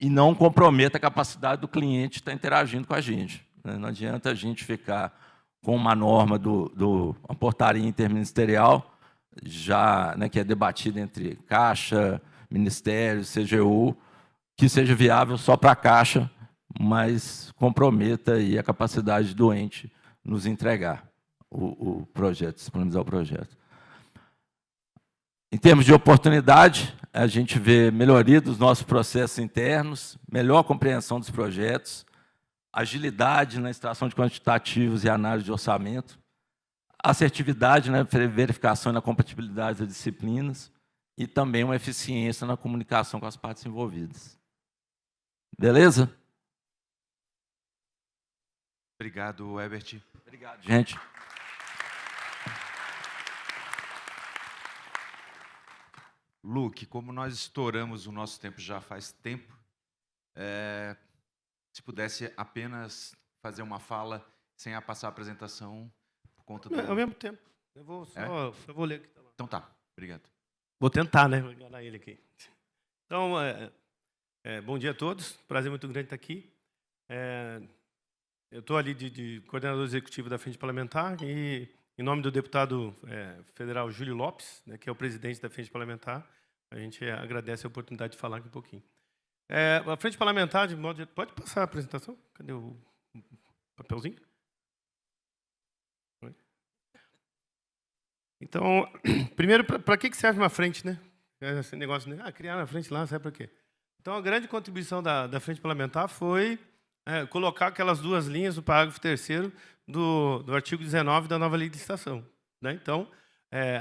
e não comprometa a capacidade do cliente estar interagindo com a gente. Né? Não adianta a gente ficar com uma norma uma portaria interministerial, já, né, que é debatida entre Caixa, Ministério, CGU, que seja viável só para a Caixa, mas comprometa aí a capacidade do ente nos entregar o projeto, disponibilizar o projeto. Em termos de oportunidade, a gente vê melhoria dos nossos processos internos, melhor compreensão dos projetos, agilidade na extração de quantitativos e análise de orçamento, assertividade na verificação e na compatibilidade das disciplinas e também uma eficiência na comunicação com as partes envolvidas. Beleza? Obrigado, Herbert. Obrigado, gente. Luke, como nós estouramos o nosso tempo já faz tempo, se pudesse apenas fazer uma fala sem passar a apresentação por conta do... Ao mesmo tempo. Eu vou ler aqui. Então tá, obrigado. Vou tentar, né? Vou enganar ele aqui. Então, bom dia a todos. Prazer muito grande estar aqui. Eu estou ali de coordenador executivo da Frente Parlamentar e, em nome do deputado federal Júlio Lopes, né, que é o presidente da Frente Parlamentar, a gente agradece a oportunidade de falar aqui um pouquinho. A Frente Parlamentar, de modo... Pode passar a apresentação? Cadê o papelzinho? Então, primeiro, para que serve uma frente, né? Esse negócio, né? Criar uma frente lá, serve para quê? Então, a grande contribuição da Frente Parlamentar foi colocar aquelas duas linhas no parágrafo 3º do artigo 19 da nova lei de licitação, né? Então,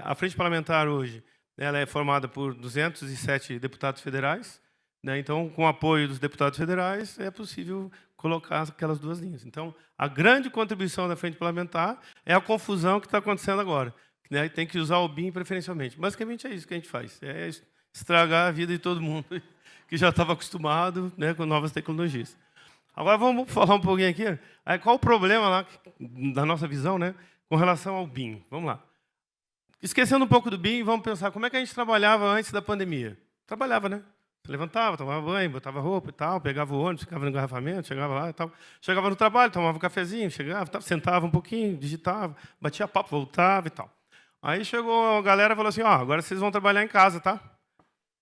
a Frente Parlamentar hoje ela é formada por 207 deputados federais, né? Então, com o apoio dos deputados federais, é possível colocar aquelas duas linhas. Então, a grande contribuição da Frente Parlamentar é a confusão que está acontecendo agora, né? Tem que usar o BIM preferencialmente. Basicamente é isso que a gente faz, é estragar a vida de todo mundo que já estava acostumado, né, com novas tecnologias. Agora vamos falar um pouquinho aqui. Qual o problema lá, da nossa visão, né, com relação ao BIM? Vamos lá. Esquecendo um pouco do BIM, vamos pensar como é que a gente trabalhava antes da pandemia. Trabalhava, né? Você levantava, tomava banho, botava roupa e tal, pegava o ônibus, ficava no engarrafamento, chegava lá e tal. Chegava no trabalho, tomava um cafezinho, chegava, sentava um pouquinho, digitava, batia papo, voltava e tal. Aí chegou a galera e falou assim, agora vocês vão trabalhar em casa, tá?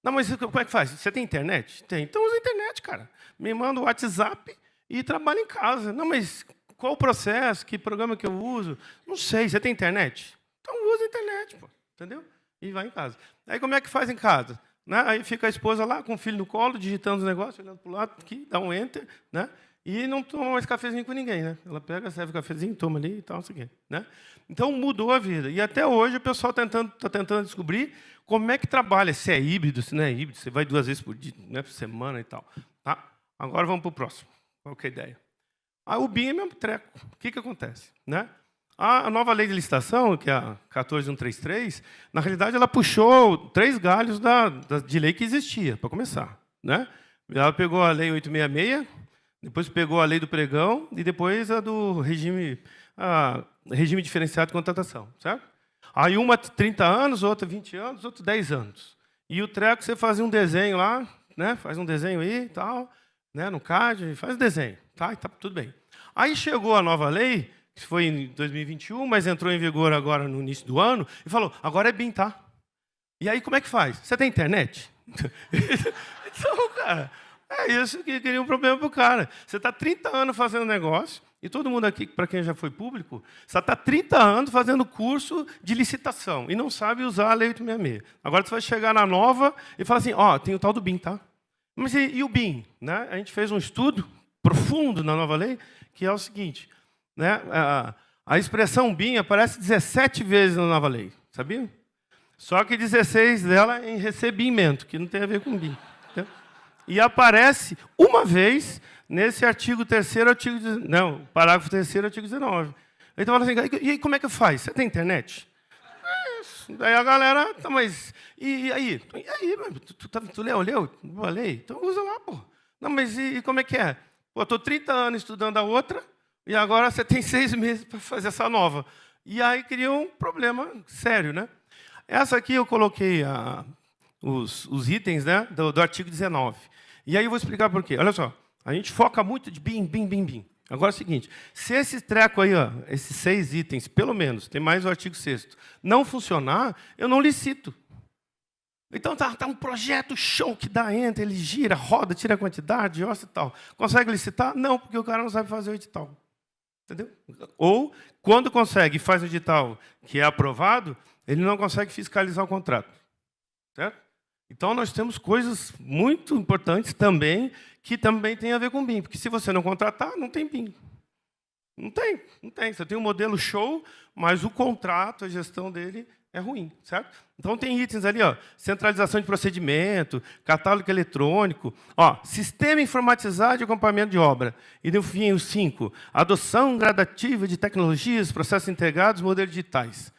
Não, mas como é que faz? Você tem internet? Tem. Então usa a internet, cara. Me manda o WhatsApp e trabalha em casa. Não, mas qual o processo? Que programa que eu uso? Não sei. Você tem internet? Então usa a internet, pô. Entendeu? E vai em casa. Aí como é que faz em casa? Né? Aí fica a esposa lá com o filho no colo, digitando os negócios, olhando para o lado, aqui, dá um enter, né? E não toma mais cafezinho com ninguém, né? Ela pega, serve o cafezinho, toma ali e tal, não sei o quê, né? Então, mudou a vida. E até hoje o pessoal está tentando descobrir como é que trabalha, se é híbrido, se não é híbrido, se vai 2 vezes por dia, né, por semana e tal. Tá? Agora vamos para o próximo. Qual que é a ideia? O BIM é mesmo treco. O que acontece? Né? A nova lei de licitação, que é a 14133, na realidade, ela puxou 3 galhos de lei que existia, para começar. Né? Ela pegou a lei 866, depois pegou a lei do pregão e depois a do regime diferenciado de contratação, certo? Aí uma 30 anos, outra 20 anos, outra 10 anos. E o treco, você fazia um desenho lá, né? Faz um desenho aí e tal, né? No CAD, faz o desenho, tá? E tá tudo bem. Aí chegou a nova lei, que foi em 2021, mas entrou em vigor agora no início do ano, e falou, agora é BIM, tá? E aí como é que faz? Você tem internet? Então, cara, é isso que cria um problema para o cara. Você está 30 anos fazendo negócio, e todo mundo aqui, para quem já foi público, você está 30 anos fazendo curso de licitação e não sabe usar a Lei 866. Agora você vai chegar na nova e fala assim, tem o tal do BIM, tá? Mas e o BIM? Né? A gente fez um estudo profundo na nova lei, que é o seguinte, né? A expressão BIM aparece 17 vezes na nova lei, sabia? Só que 16 dela é em recebimento, que não tem a ver com BIM. Entendeu? E aparece uma vez nesse artigo 3º, parágrafo 3º, artigo 19. Então, fala assim, e aí, como é que faz? Você tem internet? Daí a galera, mas e aí? E aí, tu leu? Eu falei, então usa lá, pô. Não, mas e como é que é? Pô, eu estou 30 anos estudando a outra, e agora você tem 6 meses para fazer essa nova. E aí cria um problema sério, né? Essa aqui eu coloquei os itens, né, do artigo 19. E aí eu vou explicar por quê. Olha só, a gente foca muito de BIM, BIM, BIM, BIM. Agora é o seguinte, se esse treco aí, esses 6 itens, pelo menos, tem mais o artigo 6º, não funcionar, eu não licito. Então tá um projeto show que dá enter, ele gira, roda, tira a quantidade, e tal. Consegue licitar? Não, porque o cara não sabe fazer o edital. Entendeu? Ou, quando consegue e faz o edital que é aprovado, ele não consegue fiscalizar o contrato. Certo? Então, nós temos coisas muito importantes também, que também têm a ver com BIM. Porque se você não contratar, não tem BIM. Não tem. Você tem um modelo show, mas o contrato, a gestão dele é ruim. Certo? Então, tem itens ali, centralização de procedimento, catálogo eletrônico, sistema informatizado de acompanhamento de obra. E, no fim, o 5, adoção gradativa de tecnologias, processos integrados, modelos digitais.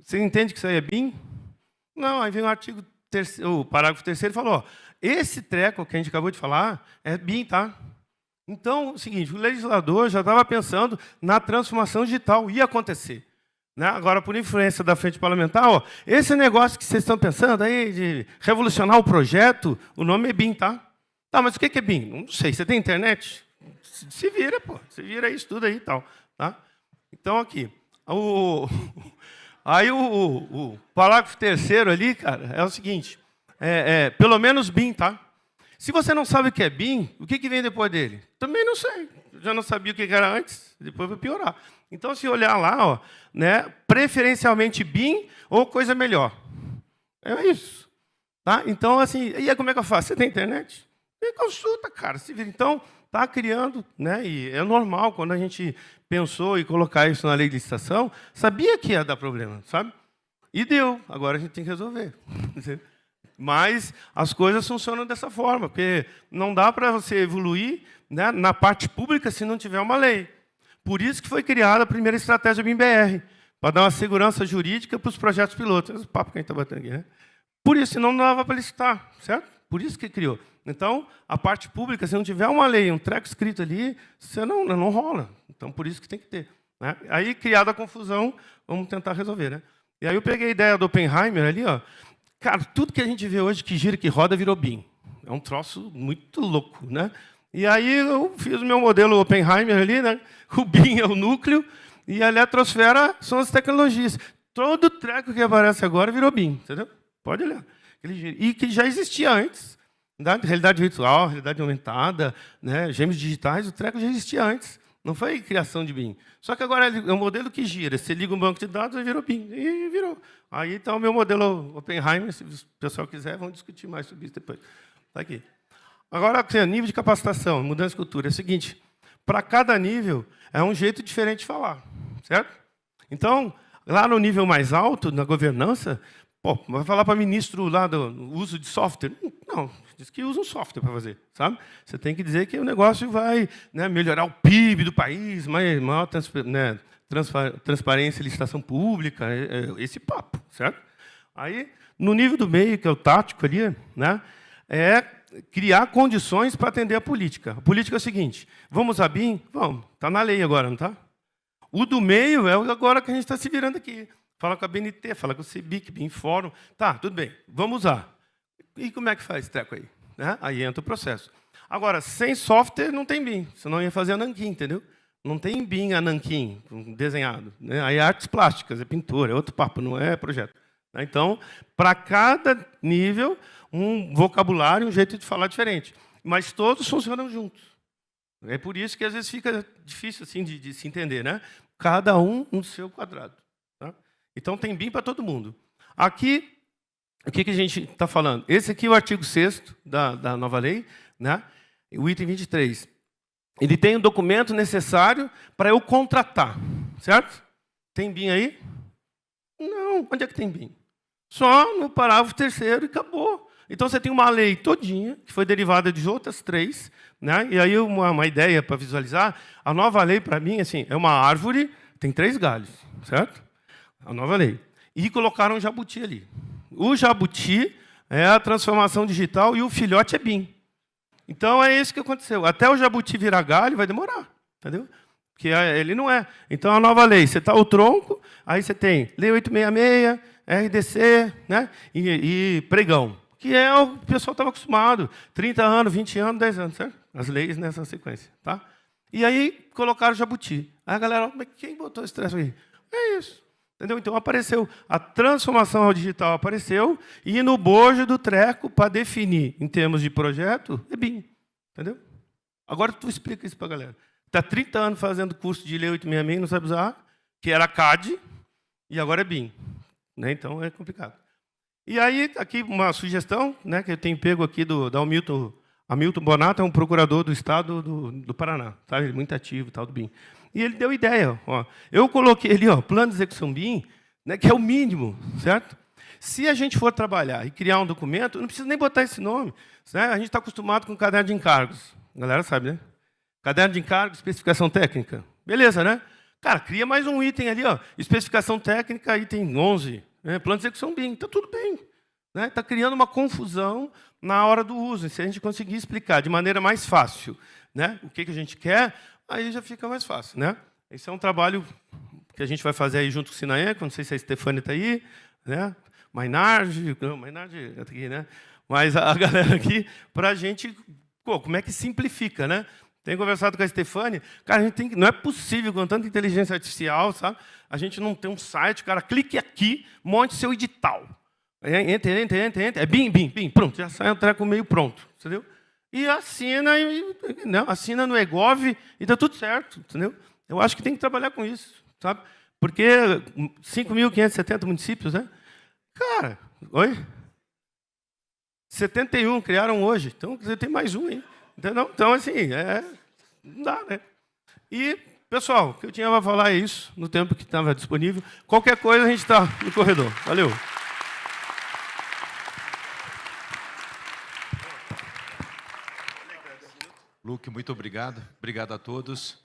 Você entende que isso aí é BIM? Não, aí vem o parágrafo 3º falou, esse treco que a gente acabou de falar é BIM, tá? Então, é o seguinte, o legislador já estava pensando na transformação digital, ia acontecer. Né? Agora, por influência da frente parlamentar, ó, esse negócio que vocês estão pensando aí de revolucionar o projeto, o nome é BIM, tá? Tá, mas o que é BIM? Não sei, você tem internet? Se vira, pô. Se vira aí, estuda aí e tal. Tá? Então, aqui. Aí o parágrafo 3º ali, cara, é o seguinte. Pelo menos BIM, tá? Se você não sabe o que é BIM, o que vem depois dele? Também não sei. Já não sabia o que era antes, depois vai piorar. Então, se olhar lá, ó, né, preferencialmente BIM ou coisa melhor. É isso. Tá? Então, assim, e aí como é que eu faço? Você tem internet? Me consulta, cara. Se vira. Então, está criando, né, e é normal, quando a gente pensou em colocar isso na lei de licitação, sabia que ia dar problema, sabe? E deu. Agora a gente tem que resolver. Mas as coisas funcionam dessa forma, porque não dá para você evoluir, né, na parte pública se não tiver uma lei. Por isso que foi criada a primeira estratégia BIM-BR, para dar uma segurança jurídica para os projetos pilotos. Esse papo que a gente está batendo aqui, né? Por isso, senão não dava para licitar, certo? Por isso que criou. Então, a parte pública, se não tiver uma lei, um treco escrito ali, você não rola. Então, por isso que tem que ter. Né? Aí, criada a confusão, vamos tentar resolver. Né? E aí eu peguei a ideia do Oppenheimer ali, ó. Cara, tudo que a gente vê hoje que gira, que roda, virou BIM. É um troço muito louco, né? E aí eu fiz o meu modelo Oppenheimer ali, né? O BIM é o núcleo e a eletrosfera são as tecnologias. Todo treco que aparece agora virou BIM, entendeu? Pode olhar. E que já existia antes. Né? Realidade virtual, realidade aumentada, né? Gêmeos digitais, o treco já existia antes. Não foi criação de BIM. Só que agora é um modelo que gira. Você liga um banco de dados e virou BIM. E virou. Aí está o meu modelo Oppenheimer. Se o pessoal quiser, vamos discutir mais sobre isso depois. Está aqui. Agora, nível de capacitação, mudança de cultura. É o seguinte, para cada nível, é um jeito diferente de falar. Certo? Então, lá no nível mais alto, na governança, pô, vai falar para o ministro lá do uso de software? Não, diz que usa um software para fazer, sabe? Você tem que dizer que o negócio vai, né, melhorar o PIB do país, maior transparência e licitação pública, esse papo, certo? Aí, no nível do meio, que é o tático ali, né, é criar condições para atender a política. A política é o seguinte, vamos usar BIM? Vamos, está na lei agora, não está? O do meio é agora que a gente está se virando aqui. Fala com a BNT, fala com o CEBIC, BIM Fórum. Tá, tudo bem, vamos usar. E como é que faz esse treco aí? Né? Aí entra o processo. Agora, sem software não tem BIM, senão ia fazer a nanquim, entendeu? Não tem BIM a nanquim desenhado. Né? Aí é artes plásticas, é pintura, é outro papo, não é projeto. Então, para cada nível, um vocabulário, um jeito de falar diferente. Mas todos funcionam juntos. É por isso que às vezes fica difícil assim, de se entender. Né? Cada um no seu quadrado. Tá? Então, tem BIM para todo mundo. Aqui, o que a gente está falando? Esse aqui é o artigo 6º da nova lei, né? O item 23. Ele tem o documento necessário para eu contratar, certo? Tem BIM aí? Não. Onde é que tem BIM? Só no parágrafo 3º e acabou. Então, você tem uma lei todinha, que foi derivada de outras 3, né? E aí, uma ideia para visualizar, a nova lei, para mim, assim, é uma árvore, tem 3 galhos, certo? A nova lei. E colocaram um jabuti ali. O jabuti é a transformação digital e o filhote é BIM. Então, é isso que aconteceu. Até o jabuti virar galho vai demorar, entendeu? Porque ele não é. Então, a nova lei, você está o tronco, aí você tem Lei 866, RDC, né? E pregão, que é o pessoal estava acostumado. 30 anos, 20 anos, 10 anos, certo? As leis nessa sequência. Tá? E aí, colocaram o jabuti. Aí a galera, mas quem botou esse trecho aí? É isso. Entendeu? Então, apareceu a transformação ao digital, apareceu, e no bojo do treco, para definir, em termos de projeto, é BIM. Entendeu? Agora, tu explica isso para a galera. Está 30 anos fazendo curso de Lei 866, não sabe usar, que era CAD, e agora é BIM. Né? Então, é complicado. E aí, aqui uma sugestão, né, que eu tenho pego aqui da Hamilton Bonato, é um procurador do Estado do Paraná. Tá? Ele é muito ativo, tal, do BIM. E ele deu ideia. Ó. Eu coloquei ali, ó, plano de execução BIM, né, que é o mínimo, certo? Se a gente for trabalhar e criar um documento, não precisa nem botar esse nome. Né? A gente está acostumado com caderno de encargos. A galera sabe, né? Caderno de encargos, especificação técnica. Beleza, né? Cara, cria mais um item ali, ó. Especificação técnica, item 11. Né? Plano de execução BIM. Está tudo bem. Né? Está criando uma confusão na hora do uso. E se a gente conseguir explicar de maneira mais fácil, né, o que a gente quer, aí já fica mais fácil. Né? Esse é um trabalho que a gente vai fazer aí junto com o Sinaeco, não sei se a Stefânia está aí, né? Mainardi está aqui, né? Mas a galera aqui, para a gente, como é que simplifica, né? Tenho conversado com a Stefânia, cara, a gente não é possível, com tanta inteligência artificial, sabe? A gente não tem um site, cara, clique aqui, monte seu edital. Entra, é bim, pronto, já sai um treco meio pronto, entendeu? E assina, não, assina no Egov e está tudo certo, entendeu? Eu acho que tem que trabalhar com isso, sabe? Porque 5.570 municípios, né? Cara, oi? 71 criaram hoje, então você tem mais um aí. Entendeu? Então, assim, não dá, né? E, pessoal, o que eu tinha para falar é isso, no tempo que estava disponível. Qualquer coisa, a gente está no corredor. Valeu. Luque, muito obrigado. Obrigado a todos.